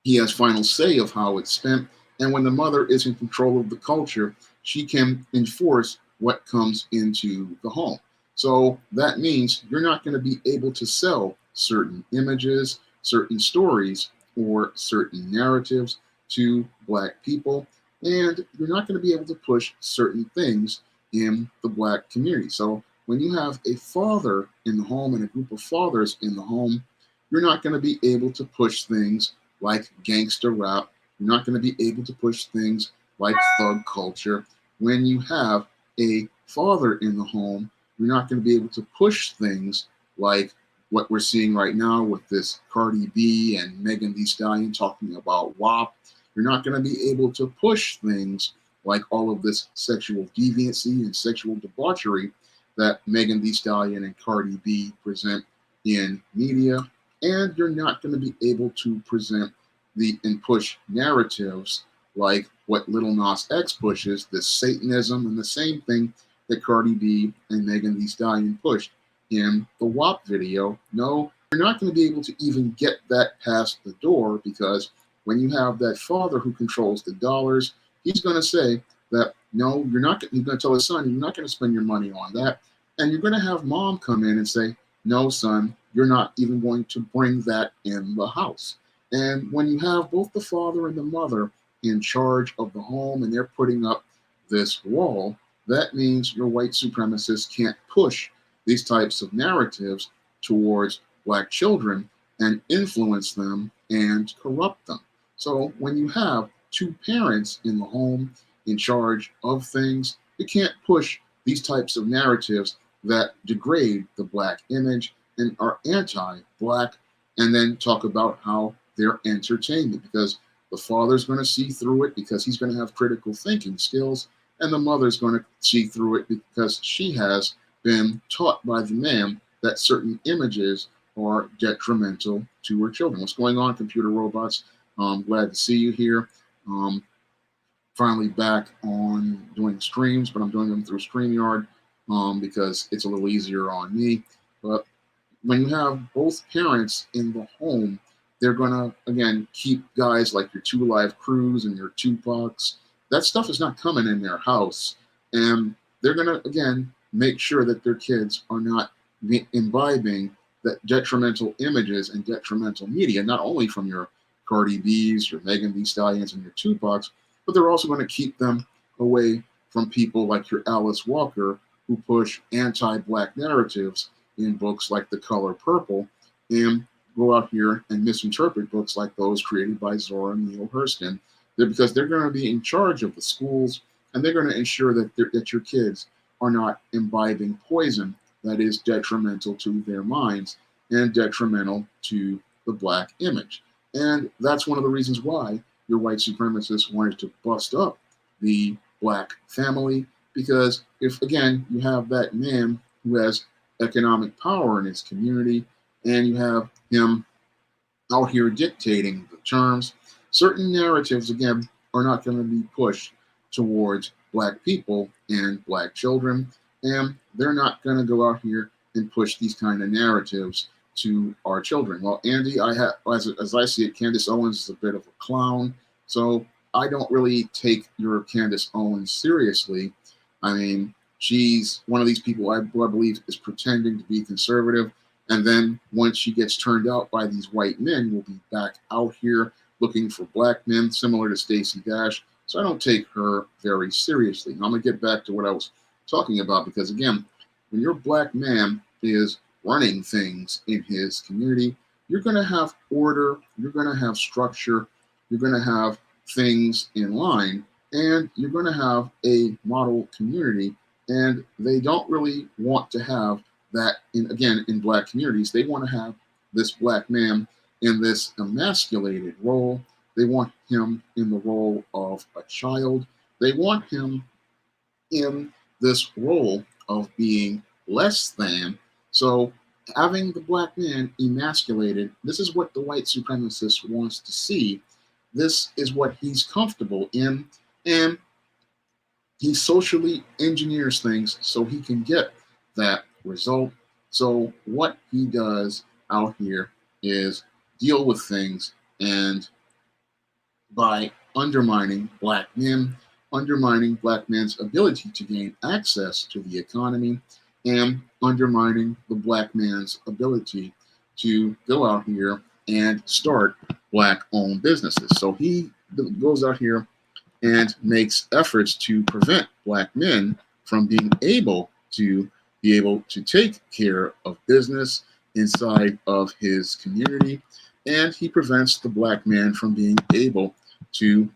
he has final say of how it's spent. And when the mother is in control of the culture, she can enforce what comes into the home. So that means you're not going to be able to sell certain images, certain stories, or certain narratives to black people. And you're not going to be able to push certain things in the black community. So when you have a father in the home and a group of fathers in the home, you're not going to be able to push things like gangster rap. You're not going to be able to push things like thug culture. When you have a father in the home, you're not going to be able to push things like what we're seeing right now with this Cardi B and Megan Thee Stallion talking about WAP. You're not going to be able to push things like all of this sexual deviancy and sexual debauchery that Megan Thee Stallion and Cardi B present in media. And you're not going to be able to present and push narratives like what Little Nas X pushes, this Satanism, and the same thing that Cardi B and Megan Thee Stallion pushed in the WAP video. No, you're not going to be able to even get that past the door, because when you have that father who controls the dollars, he's going to say that, no, you're not. He's going to tell his son, you're not going to spend your money on that. And you're going to have mom come in and say, no, son, you're not even going to bring that in the house. And when you have both the father and the mother in charge of the home and they're putting up this wall, that means your white supremacists can't push these types of narratives towards black children and influence them and corrupt them. So when you have two parents in the home in charge of things, you can't push these types of narratives that degrade the black image and are anti-black, and then talk about how they're entertainment, because the father's going to see through it because he's going to have critical thinking skills, and the mother's going to see through it because she has been taught by the man that certain images are detrimental to her children. What's going on, computer robots? Glad to see you here. Finally back on doing streams, but I'm doing them through StreamYard because it's a little easier on me. But when you have both parents in the home, they're going to, again, keep guys like your 2 Live Crews and your Tupacs. That stuff is not coming in their house. And they're going to, again, make sure that their kids are not imbibing that detrimental images and detrimental media, not only from your Cardi B's, your Megan Thee Stallions, and your Tupacs, but they're also going to keep them away from people like your Alice Walker, who push anti-black narratives in books like The Color Purple, and go out here and misinterpret books like those created by Zora Neale Hurston. Because they're going to be in charge of the schools, and they're going to ensure that your kids are not imbibing poison that is detrimental to their minds and detrimental to the black image. And that's one of the reasons why your white supremacists wanted to bust up the black family, because if, again, you have that man who has economic power in his community and you have him out here dictating the terms, certain narratives, again, are not going to be pushed towards black people and black children, and they're not going to go out here and push these kind of narratives to our children. Well, Andy, as I see it, Candace Owens is a bit of a clown, so I don't really take your Candace Owens seriously. I mean, she's one of these people I believe is pretending to be conservative, and then once she gets turned out by these white men, will be back out here looking for black men, similar to Stacey Dash. So I don't take her very seriously. Now I'm going to get back to what I was talking about, because, again, when your black man is running things in his community, you're going to have order, you're going to have structure, you're going to have things in line, and you're going to have a model community. And they don't really want to have that, in black communities. They want to have this black man in this emasculated role. They want him in the role of a child. They want him in this role of being less than. So having the black man emasculated, this is what the white supremacist wants to see. This is what he's comfortable in. And he socially engineers things so he can get that result. So what he does out here is deal with things, and by undermining black men, undermining black men's ability to gain access to the economy, and undermining the black man's ability to go out here and start black-owned businesses. So he goes out here and makes efforts to prevent black men from being able to take care of business inside of his community, and he prevents the black man from being able to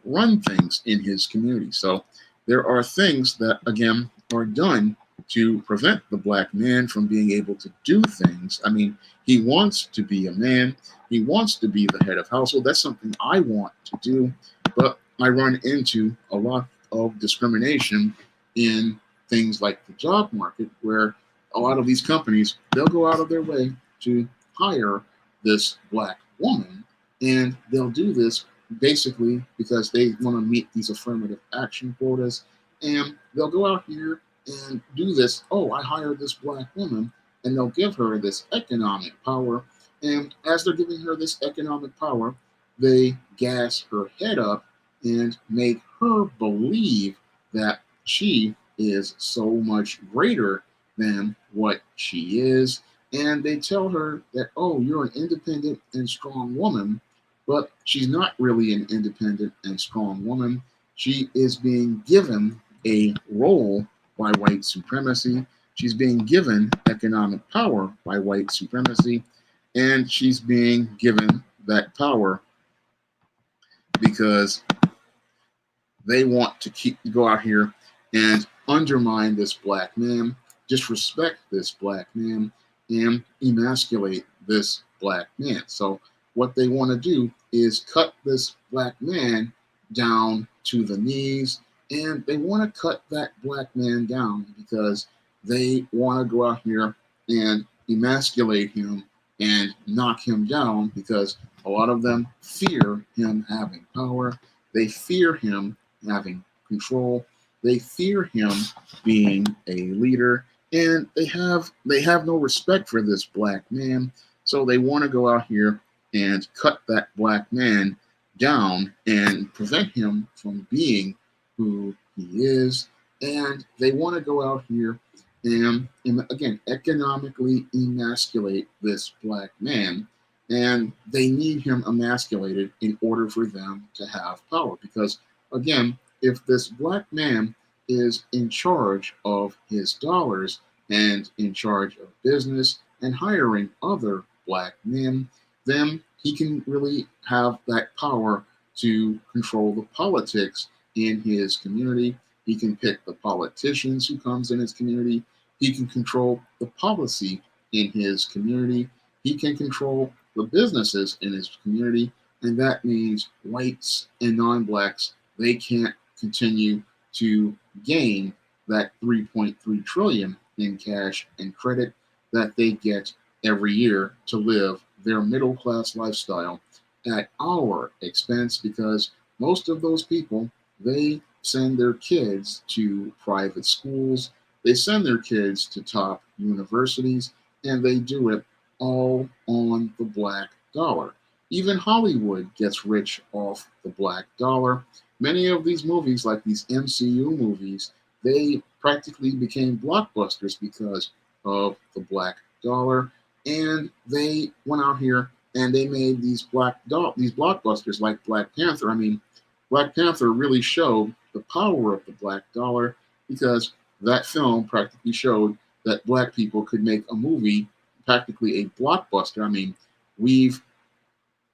run things in his community. So there are things that, again, are done to prevent the black man from being able to do things. I mean, he wants to be a man. He wants to be the head of household. That's something I want to do, but I run into a lot of discrimination in things like the job market, where a lot of these companies, they'll go out of their way to hire this black woman, and they'll do this basically because they want to meet these affirmative action quotas, and they'll go out here and do this. Oh, I hired this black woman, and they'll give her this economic power. And as they're giving her this economic power, they gas her head up and make her believe that she is so much greater than what she is. And they tell her that, oh, you're an independent and strong woman, but she's not really an independent and strong woman. She is being given a role by white supremacy. She's being given economic power by white supremacy, and she's being given that power because they want to go out here and undermine this black man, disrespect this black man, and emasculate this black man. So what they want to do is cut this black man down to the knees, and they want to cut that black man down because they want to go out here and emasculate him and knock him down, because a lot of them fear him having power. They fear him having control. They fear him being a leader, and they have no respect for this black man. So they want to go out here and cut that black man down and prevent him from being who he is. And they want to go out here and again, economically emasculate this black man. And they need him emasculated in order for them to have power. Because again, if this black man is in charge of his dollars and in charge of business and hiring other black men, then he can really have that power to control the politics in his community. He can pick the politicians who comes in his community. He can control the policy in his community. He can control the businesses in his community. And that means whites and non-blacks, they can't continue to gain that 3.3 trillion in cash and credit that they get every year to live their middle class lifestyle at our expense, because most of those people, they send their kids to private schools, they send their kids to top universities, and they do it all on the black dollar. Even Hollywood gets rich off the black dollar. Many of these movies, like these MCU movies, they practically became blockbusters because of the black dollar. And they went out here and they made these blockbusters like Black Panther. I mean, Black Panther really showed the power of the black dollar, because that film practically showed that black people could make a movie, practically a blockbuster. I mean, we've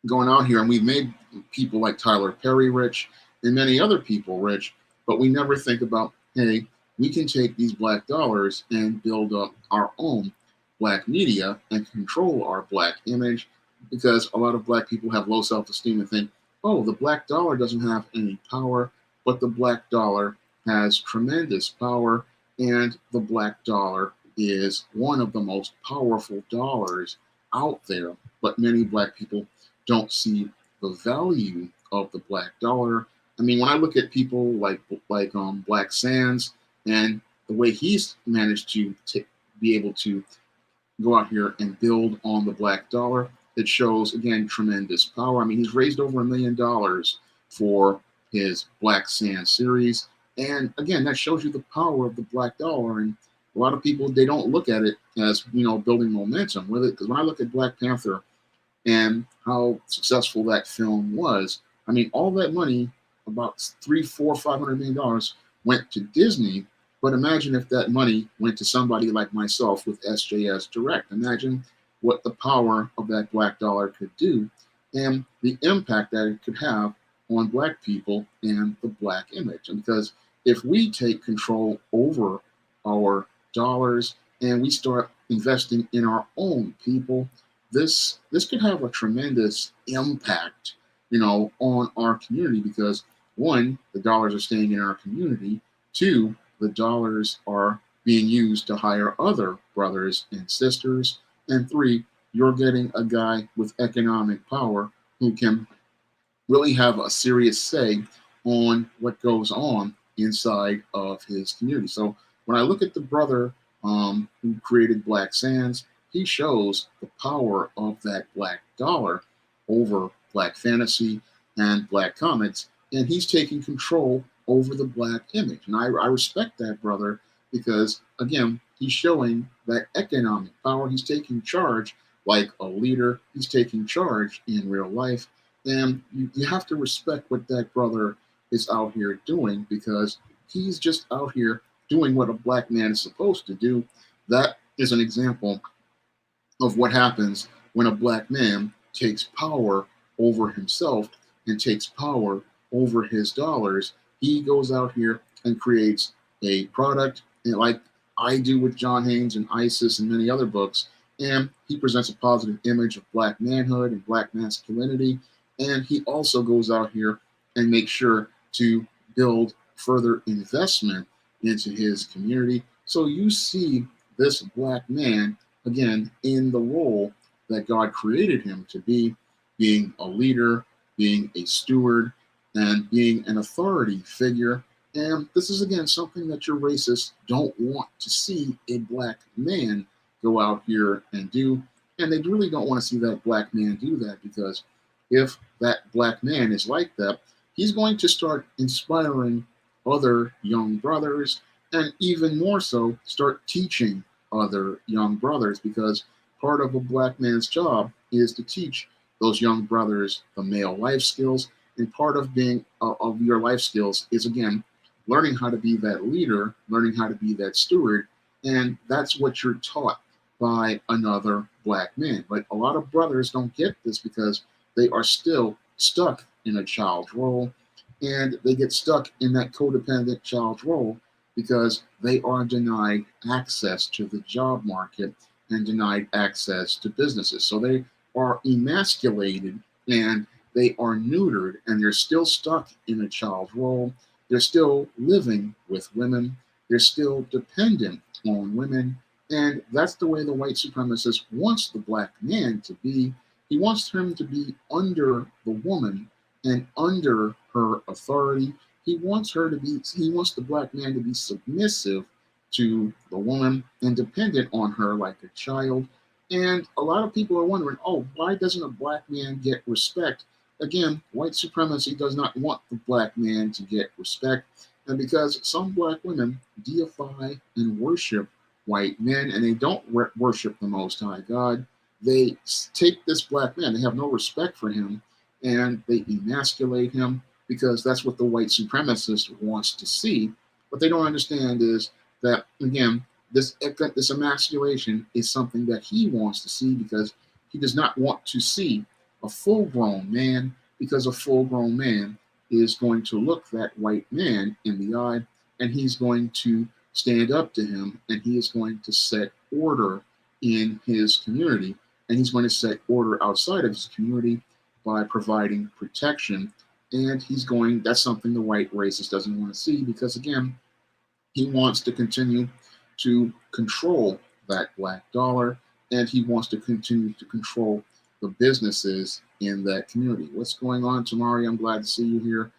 gone out here and we've made people like Tyler Perry rich and many other people rich, but we never think about, hey, we can take these black dollars and build up our own black media and control our black image, because a lot of black people have low self-esteem and think, oh, the black dollar doesn't have any power, but the black dollar has tremendous power, and the black dollar is one of the most powerful dollars out there. But many black people don't see the value of the black dollar. I mean, when I look at people like Black Sands and the way he's managed to be able to go out here and build on the black dollar, it shows, again, tremendous power. I mean, he's raised over $1 million for his Black Sand series. And again, that shows you the power of the black dollar. And a lot of people, they don't look at it as, building momentum with it. Because when I look at Black Panther and how successful that film was, I mean, all that money, about $500 million went to Disney. But imagine if that money went to somebody like myself with SJS Direct. Imagine what the power of that black dollar could do and the impact that it could have on black people and the black image. And because if we take control over our dollars and we start investing in our own people, this could have a tremendous impact, on our community, because one, the dollars are staying in our community. Two, the dollars are being used to hire other brothers and sisters. And three, you're getting a guy with economic power who can really have a serious say on what goes on inside of his community. So when I look at the brother who created Black Sands, he shows the power of that black dollar over black fantasy and black comics, and he's taking control over the black image. And I respect that brother because, again, he's showing that economic power. He's taking charge like a leader. He's taking charge in real life. And you have to respect what that brother is out here doing because he's just out here doing what a black man is supposed to do. That is an example of what happens when a black man takes power over himself and takes power over his dollars. He goes out here and creates a product, and like I do with John Haynes and ISIS and many other books, and he presents a positive image of black manhood and black masculinity. And he also goes out here and makes sure to build further investment into his community. So you see this black man, again, in the role that God created him to be, being a leader, being a steward, and being an authority figure. And this is, again, something that your racists don't want to see a black man go out here and do. And they really don't want to see that black man do that because if that black man is like that, he's going to start inspiring other young brothers and even more so start teaching other young brothers because part of a black man's job is to teach those young brothers the male life skills. And part of being of your life skills is, again, learning how to be that leader, learning how to be that steward. And that's what you're taught by another black man. But a lot of brothers don't get this because they are still stuck in a child role, and they get stuck in that codependent child role because they are denied access to the job market and denied access to businesses. So they are emasculated and they are neutered, and they're still stuck in a child role. They're still living with women. They're still dependent on women. And that's the way the white supremacist wants the black man to be. He wants him to be under the woman and under her authority. He wants the black man to be submissive to the woman and dependent on her like a child. And a lot of people are wondering, oh, why doesn't a black man get respect? Again, white supremacy does not want the black man to get respect. And because some black women deify and worship white men, and they don't worship the Most High God, they take this black man, they have no respect for him, and they emasculate him because that's what the white supremacist wants to see. What they don't understand is that, again, this emasculation is something that he wants to see because he does not want to see a full-grown man, because a full-grown man is going to look that white man in the eye, and he's going to stand up to him, and he is going to set order in his community, and he's going to set order outside of his community by providing protection. And that's something the white racist doesn't want to see because, again, he wants to continue to control that black dollar, and he wants to continue to control the businesses in that community. What's going on, Tamari? I'm glad to see you here.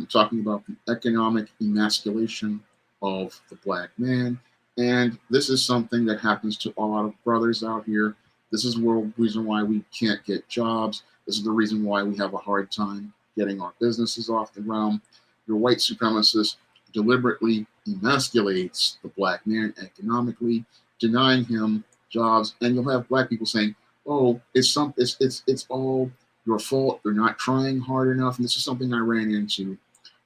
Talking about the economic emasculation of the black man. And this is something that happens to a lot of brothers out here. This is the reason why we can't get jobs. This is the reason why we have a hard time getting our businesses off the ground. Your white supremacist deliberately emasculates the black man economically, denying him jobs. And you'll have black people saying, oh, it's all your fault. You're not trying hard enough. And this is something I ran into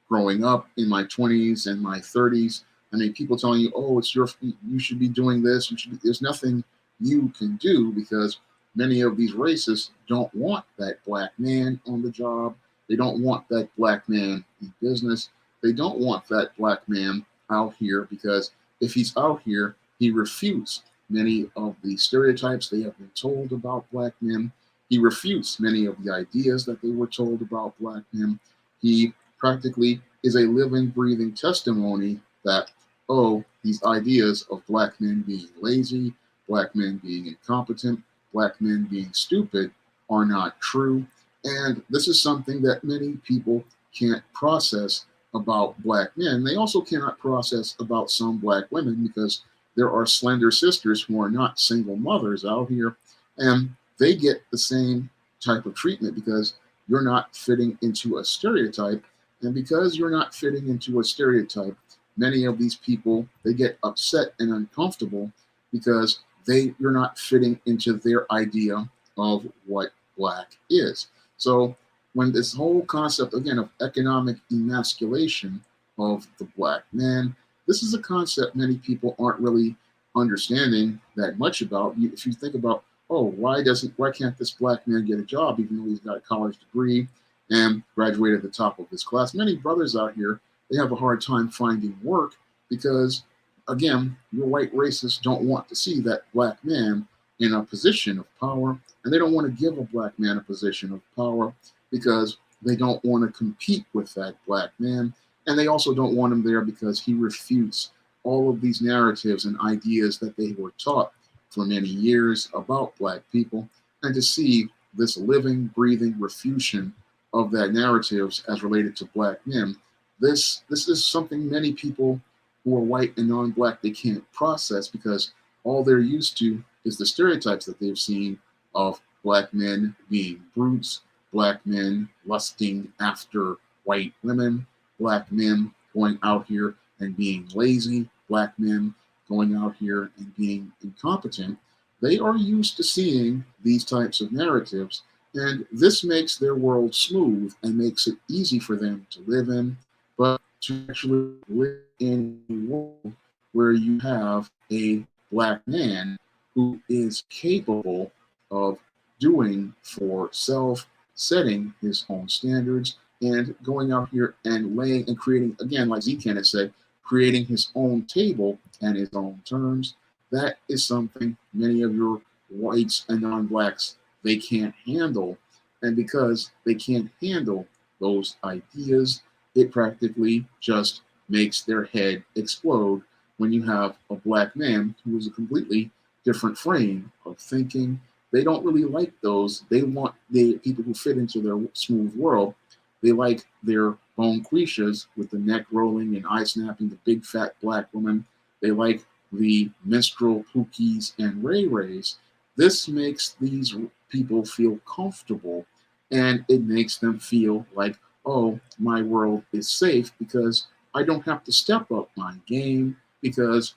growing up in my 20s and my 30s. I mean, people telling you, oh, you should be doing this. There's nothing you can do because many of these racists don't want that black man on the job. They don't want that black man in business. They don't want that black man out here because if he's out here, he refutes many of the stereotypes they have been told about black men. He refutes many of the ideas that they were told about black men. He practically is a living, breathing testimony that, oh, these ideas of black men being lazy, black men being incompetent, black men being stupid are not true. And this is something that many people can't process about black men. They also cannot process about some black women because there are slender sisters who are not single mothers out here, and they get the same type of treatment because you're not fitting into a stereotype. And because you're not fitting into a stereotype, many of these people, they get upset and uncomfortable because you're not fitting into their idea of what black is. So when this whole concept again of economic emasculation of the black man, this is a concept many people aren't really understanding that much about. If you think about, oh, why can't this black man get a job even though he's got a college degree and graduated at the top of his class? Many brothers out here, they have a hard time finding work because, again, your white racists don't want to see that black man in a position of power, and they don't want to give a black man a position of power because they don't want to compete with that black man, and they also don't want him there because he refutes all of these narratives and ideas that they were taught for many years about black people. And to see this living, breathing refutation of that narratives as related to black men, this is something many people who are white and non-black, they can't process because all they're used to is the stereotypes that they've seen of black men being brutes, black men lusting after white women, black men going out here and being lazy, black men going out here and being incompetent. They are used to seeing these types of narratives, and this makes their world smooth and makes it easy for them to live in. But to actually live in a world where you have a black man who is capable of doing for self, setting his own standards, and going out here and laying and creating, again, like Z Kenneth said, creating his own table and his own terms. That is something many of your whites and non-blacks, they can't handle. And because they can't handle those ideas, it practically just makes their head explode when you have a black man who is a completely different frame of thinking. They don't really like those. They want the people who fit into their smooth world. They like their bonquishas with the neck rolling and eye snapping, the big fat black woman. They like the minstrel pookies and ray rays. This makes these people feel comfortable, and it makes them feel like, oh, my world is safe because I don't have to step up my game, because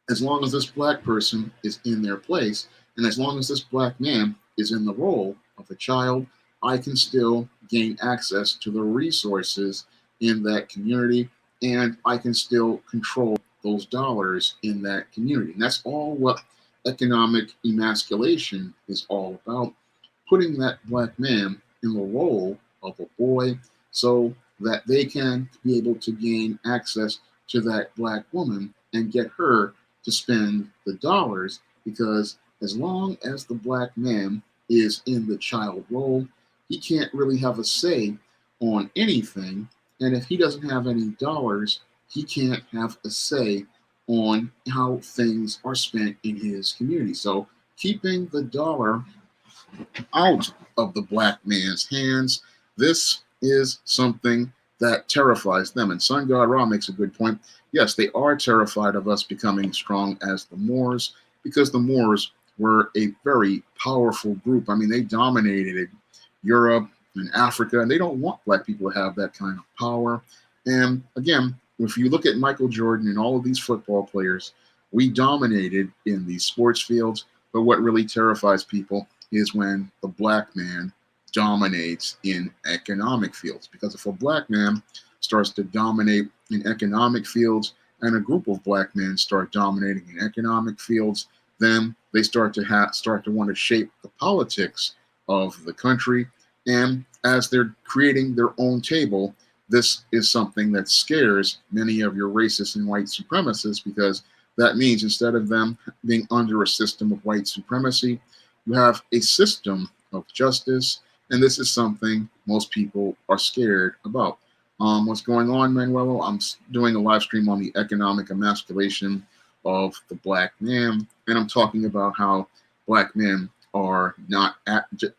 as long as this black person is in their place, and as long as this black man is in the role of a child, I can still gain access to the resources in that community, and I can still control those dollars in that community. And that's all what economic emasculation is all about, putting that black man in the role of a boy so that they can be able to gain access to that black woman and get her to spend the dollars, because as long as the black man is in the child role, he can't really have a say on anything. And if he doesn't have any dollars, he can't have a say on how things are spent in his community. So keeping the dollar out of the black man's hands, this is something that terrifies them. And Sun God Ra makes a good point. Yes, they are terrified of us becoming strong as the Moors, because the Moors were a very powerful group. I mean, they dominated Europe and Africa, and they don't want black people to have that kind of power. And again, if you look at Michael Jordan and all of these football players, we dominated in these sports fields, but what really terrifies people is when the black man dominates in economic fields. Because if a black man starts to dominate in economic fields and a group of black men start dominating in economic fields, then they start to want to shape the politics of the country. And as they're creating their own table, this is something that scares many of your racist and white supremacists, because that means instead of them being under a system of white supremacy, you have a system of justice. And this is something most people are scared about. What's going on, Manuelo? I'm doing a live stream on the economic emasculation of the black man. And I'm talking about how black men are not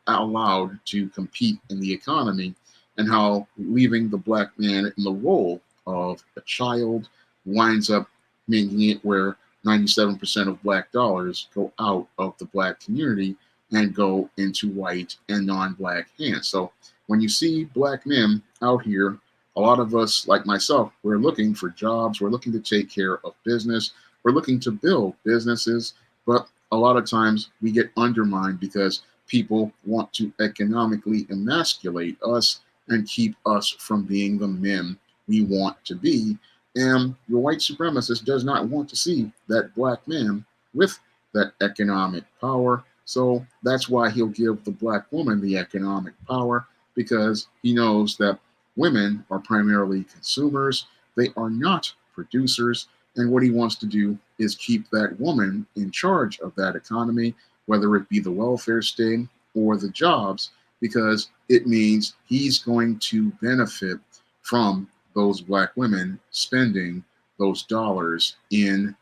allowed to compete in the economy, and how leaving the black man in the role of a child winds up making it where 97% of black dollars go out of the black community and go into white and non-black hands. So when you see black men out here, a lot of us, like myself, we're looking for jobs, we're looking to take care of business, we're looking to build businesses, but a lot of times we get undermined because people want to economically emasculate us and keep us from being the men we want to be. And the white supremacist does not want to see that black man with that economic power. So that's why he'll give the black woman the economic power, because he knows that women are primarily consumers. They are not producers. And what he wants to do is keep that woman in charge of that economy, whether it be the welfare state or the jobs, because it means he's going to benefit from those black women spending those dollars in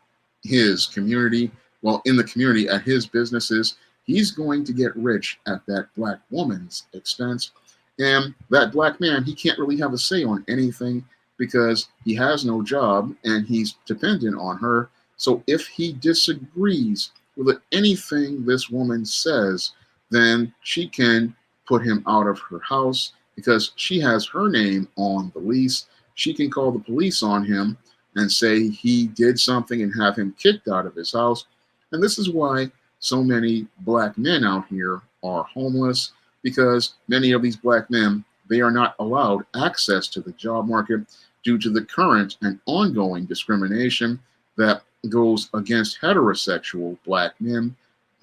his community. Well, in the community, at his businesses, he's going to get rich at that black woman's expense. And that black man, he can't really have a say on anything because he has no job and he's dependent on her. So if he disagrees with anything this woman says, then she can put him out of her house because she has her name on the lease. She can call the police on him and say he did something and have him kicked out of his house. And this is why so many black men out here are homeless, because many of these black men, they are not allowed access to the job market due to the current and ongoing discrimination that goes against heterosexual black men.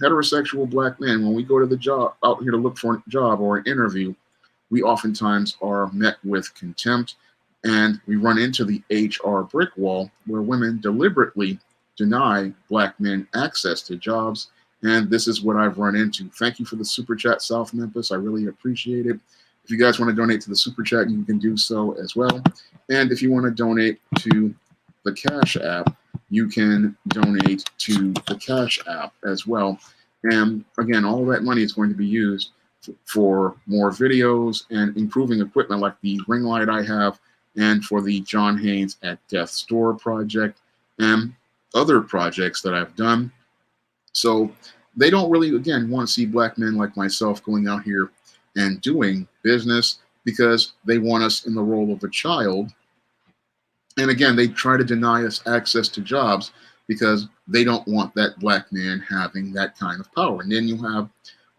Heterosexual black men, when we go to the job out here to look for a job or an interview, we oftentimes are met with contempt, and we run into the HR brick wall where women deliberately deny black men access to jobs. And this is what I've run into. Thank you for the super chat, South Memphis. I really appreciate it. If you guys want to donate to the super chat, you can do so as well. And if you want to donate to the Cash App, you can donate to the Cash App as well. And again, all that money is going to be used for more videos and improving equipment like the ring light I have, and for the John Haynes at Death's Door project and other projects that I've done. So they don't really, again, want to see black men like myself going out here and doing business because they want us in the role of a child. And again, they try to deny us access to jobs because they don't want that black man having that kind of power. And then you have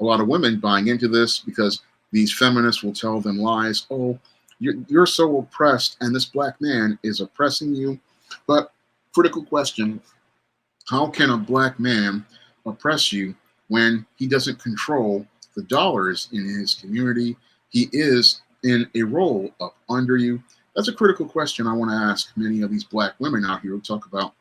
a lot of women buying into this because these feminists will tell them lies. Oh, you're so oppressed and this black man is oppressing you. But critical question, how can a black man oppress you when he doesn't control the dollars in his community? He is in a role up under you. That's a critical question I want to ask many of these black women out here who talk about,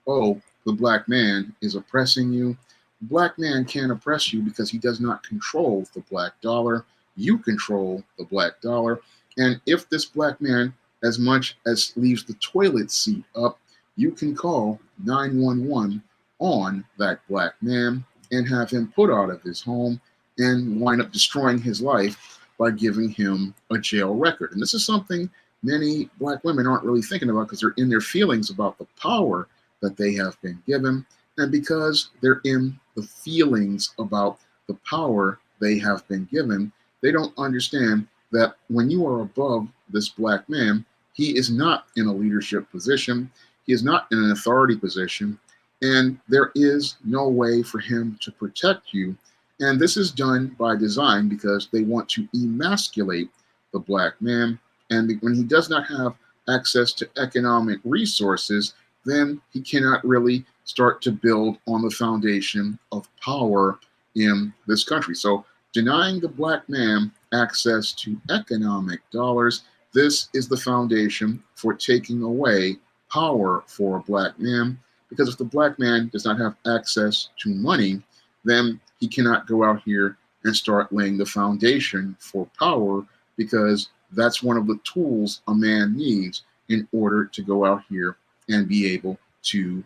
oh, the black man is oppressing you. The black man can't oppress you because he does not control the black dollar. You control the black dollar. And if this black man as much as leaves the toilet seat up, you can call 911 on that black man and have him put out of his home and wind up destroying his life by giving him a jail record. And this is something many black women aren't really thinking about because they're in their feelings about the power that they have been given. And because they're in the feelings about the power they have been given, they don't understand that when you are above this black man, he is not in a leadership position. He is not in an authority position. And there is no way for him to protect you. And this is done by design because they want to emasculate the black man. And when he does not have access to economic resources, then he cannot really start to build on the foundation of power in this country. So denying the black man access to economic dollars, this is the foundation for taking away power for a black man. Because if the black man does not have access to money, then he cannot go out here and start laying the foundation for power, because that's one of the tools a man needs in order to go out here and be able to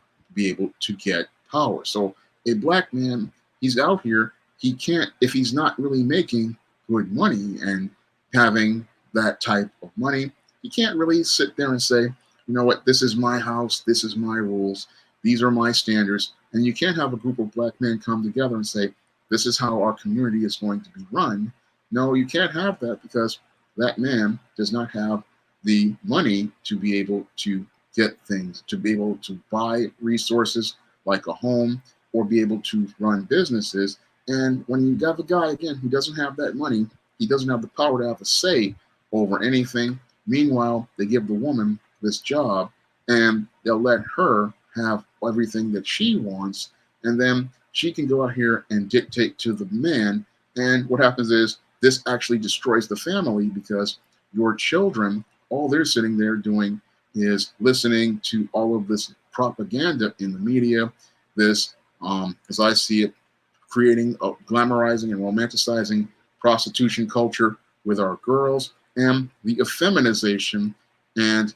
get power. So a black man, he's out here he can't, if he's not really making good money and having that type of money, he can't really sit there and say, you know what, this is my house, this is my rules, these are my standards. And you can't have a group of black men come together and say, this is how our community is going to be run. No, you can't have that, because that man does not have the money to be able to get things, to be able to buy resources like a home, or be able to run businesses. And when you have a guy, again, who doesn't have that money, he doesn't have the power to have a say over anything. Meanwhile, they give the woman this job and they'll let her have everything that she wants. And then she can go out here and dictate to the man. And what happens is this actually destroys the family, because your children, all they're sitting there doing is listening to all of this propaganda in the media, this, as I see it, creating, glamorizing and romanticizing prostitution culture with our girls, and the effeminization and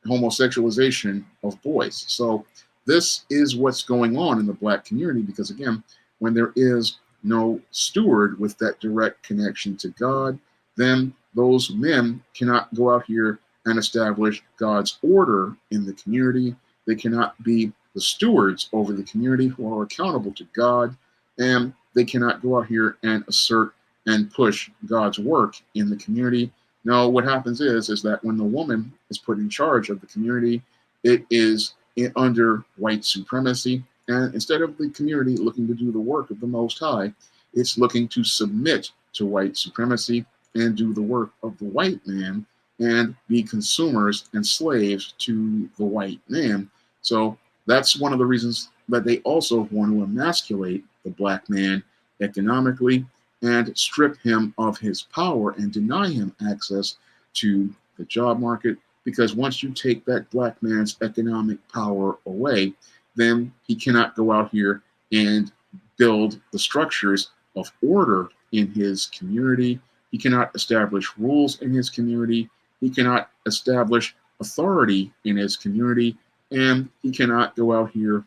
homosexualization of boys. So this is what's going on in the black community, because again, when there is no steward with that direct connection to God, then those men cannot go out here and establish God's order in the community. They cannot be the stewards over the community who are accountable to God, and they cannot go out here and assert and push God's work in the community. No, what happens is that when the woman is put in charge of the community, it is under white supremacy. And instead of the community looking to do the work of the Most High, it's looking to submit to white supremacy and do the work of the white man and be consumers and slaves to the white man. So that's one of the reasons that they also want to emasculate the black man economically and strip him of his power and deny him access to the job market. Because once you take that black man's economic power away, then he cannot go out here and build the structures of order in his community. He cannot establish rules in his community. He cannot establish authority in his community. And he cannot go out here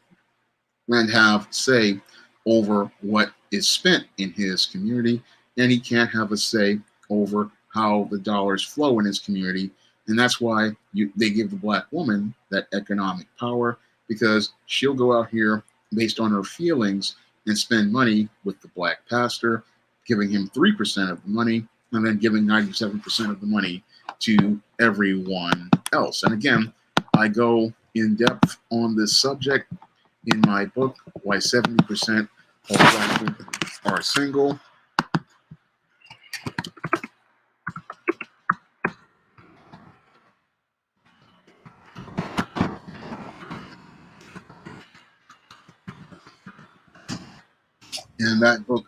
and have say over what is spent in his community. And he can't have a say over how the dollars flow in his community. And that's why they give the black woman that economic power, because she'll go out here based on her feelings and spend money with the black pastor, giving him 3% of the money, and then giving 97% of the money to everyone else. And again, I go in depth on this subject in my book, Why 70% of Black Women Are Single. And that book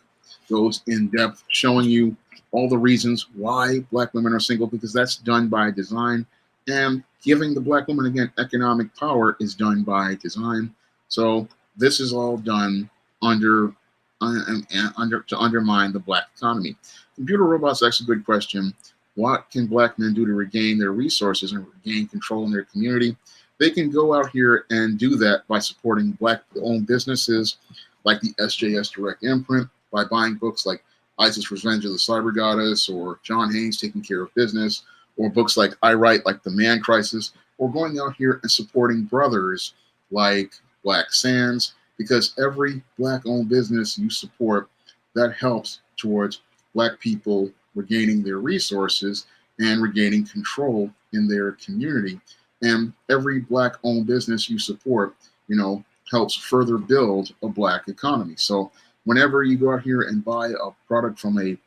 goes in depth, showing you all the reasons why Black women are single, because that's done by design. And giving the Black woman, again, economic power is done by design. So this is all done to undermine the Black economy. Computer robots asks a good question. What can Black men do to regain their resources and regain control in their community? They can go out here and do that by supporting Black-owned businesses like the SJS Direct Imprint, by buying books like Isis Revenge of the Cyber Goddess, or John Haynes Taking Care of Business, or books like I Write Like the Man Crisis, or going out here and supporting brothers like Black Sands, because every Black-owned business you support, that helps towards Black people regaining their resources and regaining control in their community. And every Black-owned business you support, helps further build a Black economy. So whenever you go out here and buy a product from a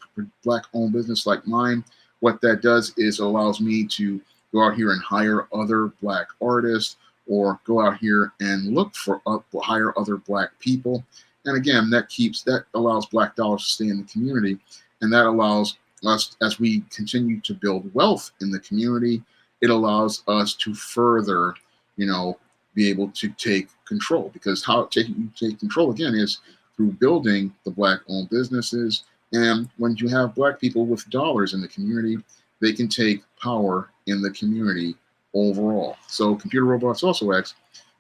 Black-owned business like mine, what that does is allows me to go out here and hire other Black artists, or go out here and look for hire other Black people. And again, that allows Black dollars to stay in the community, and that allows us, as we continue to build wealth in the community, it allows us to further, be able to take control. Because how you take control, again, is through building the Black-owned businesses. And when you have Black people with dollars in the community, they can take power in the community overall. So Computer Robots also asks,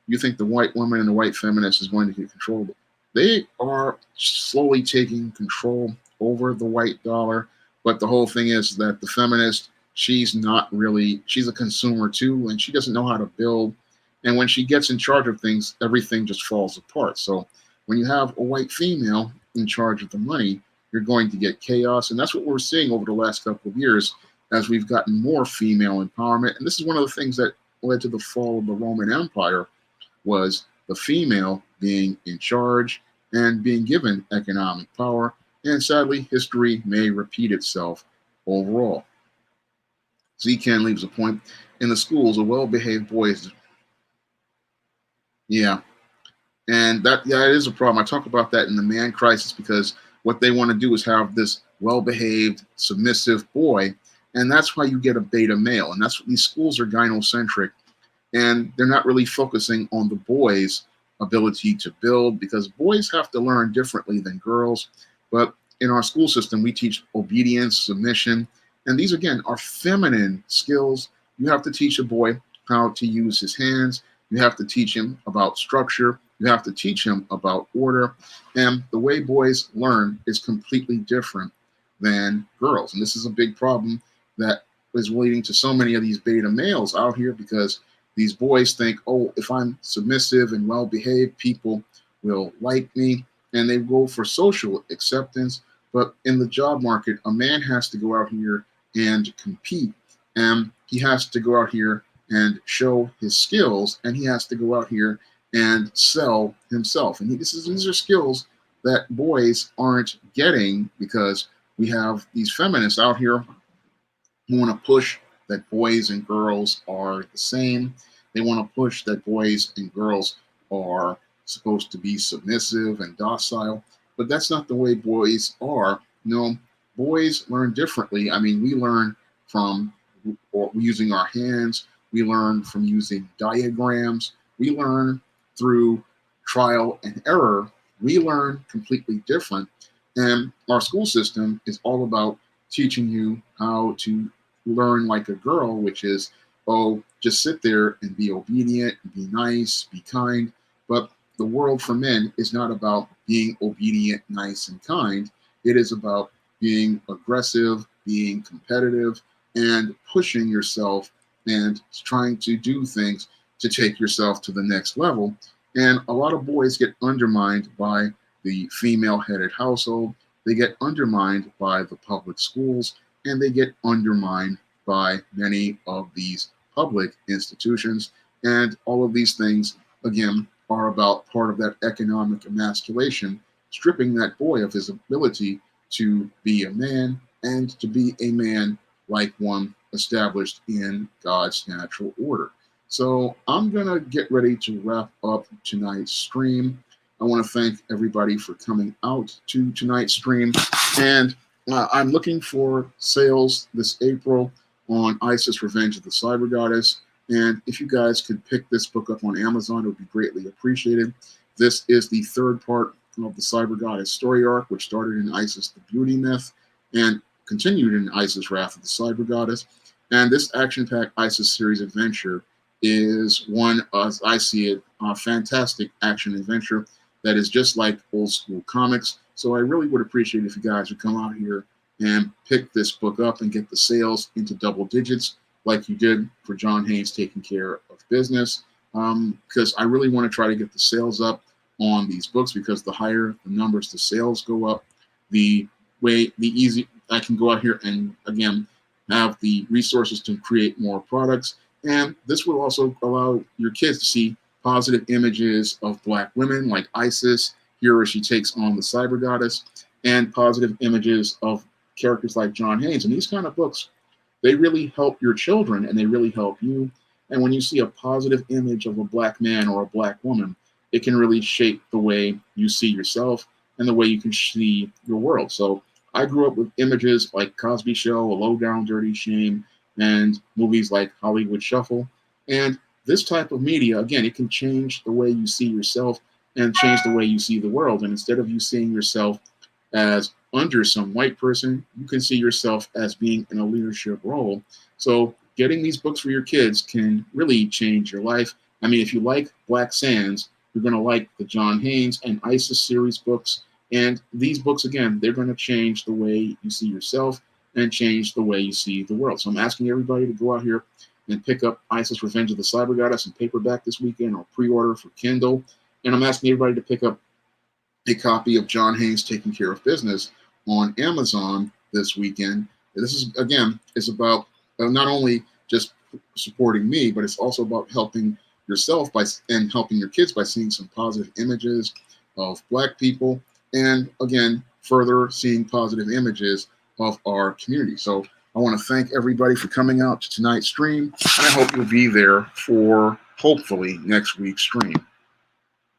you think the white woman and the white feminist is going to get control they are slowly taking control over the white dollar. But the whole thing is that the feminist, she's a consumer too, and she doesn't know how to build. And when she gets in charge of things, everything just falls apart. So when you have a white female in charge of the money, you're going to get chaos. And that's what we're seeing over the last couple of years as we've gotten more female empowerment. And this is one of the things that led to the fall of the Roman Empire, was the female being in charge and being given economic power. And sadly, history may repeat itself overall. Z-Ken leaves a point. In the schools, a well-behaved boy is, yeah, and it is a problem. I talk about that in the man crisis, because what they want to do is have this well-behaved, submissive boy, and that's why you get a beta male. And that's what these schools are gynocentric, and they're not really focusing on the boys' ability to build, because boys have to learn differently than girls. But in our school system, we teach obedience, submission, and these, again, are feminine skills. You have to teach a boy how to use his hands. You have to teach him about structure. You have to teach him about order. And the way boys learn is completely different than girls. And this is a big problem that is leading to so many of these beta males out here, because these boys think, oh, if I'm submissive and well-behaved, people will like me, and they go for social acceptance. But in the job market, a man has to go out here and compete, and he has to go out here and show his skills, and he has to go out here and sell himself. And these are skills that boys aren't getting, because we have these feminists out here who want to push that boys and girls are the same. They want to push that boys and girls are supposed to be submissive and docile, but that's not the way boys are. No, boys learn differently. I mean, we learn from using our hands. We learn from using diagrams. We learn through trial and error. We learn completely different. And our school system is all about teaching you how to learn like a girl, which is, oh, just sit there and be obedient, be nice, be kind. But the world for men is not about being obedient, nice, and kind. It is about being aggressive, being competitive, and pushing yourself and trying to do things to take yourself to the next level. And a lot of boys get undermined by the female-headed household. They get undermined by the public schools, and they get undermined by many of these public institutions. And all of these things, again, are about part of that economic emasculation, stripping that boy of his ability to be a man, and to be a man like one established in God's natural order. So I'm going to get ready to wrap up tonight's stream. I want to thank everybody for coming out to tonight's stream. And I'm looking for sales this April on Isis, Revenge of the Cyber Goddess. And if you guys could pick this book up on Amazon, it would be greatly appreciated. This is the third part of the Cyber Goddess story arc, which started in Isis, the Beauty Myth, and continued in Isis, Wrath of the Cyber Goddess. And this action-packed Isis series adventure is one, as I see it, a fantastic action adventure that is just like old school comics. So I really would appreciate if you guys would come out here and pick this book up and get the sales into double digits like you did for John Haynes Taking Care of Business, because I really want to try to get the sales up on these books, because the higher the numbers the sales go up, the easy I can go out here and, again, have the resources to create more products. And this will also allow your kids to see positive images of Black women like Isis, here as she takes on the Cyber Goddess, and positive images of characters like John Haynes. And these kind of books, they really help your children, and they really help you. And when you see a positive image of a Black man or a Black woman, it can really shape the way you see yourself and the way you can see your world. So I grew up with images like Cosby Show, A Low Down Dirty Shame, and movies like Hollywood Shuffle. And this type of media, again, it can change the way you see yourself and change the way you see the world. And instead of you seeing yourself as under some white person, you can see yourself as being in a leadership role. So getting these books for your kids can really change your life. I mean, if you like Black Sands, You're going to like the John Haynes and ISIS series books. And these books, again, they're going to change the way you see yourself and change the way you see the world. So I'm asking everybody to go out here and pick up ISIS Revenge of the Cyber Goddess in paperback this weekend, or pre-order for Kindle. And I'm asking everybody to pick up a copy of John Haynes Taking Care of Business on Amazon this weekend. This is, again, is about not only just supporting me, but it's also about helping yourself and helping your kids by seeing some positive images of Black people, and again, further seeing positive images of our community. So I want to thank everybody for coming out to tonight's stream, and I hope you'll be there for hopefully next week's stream.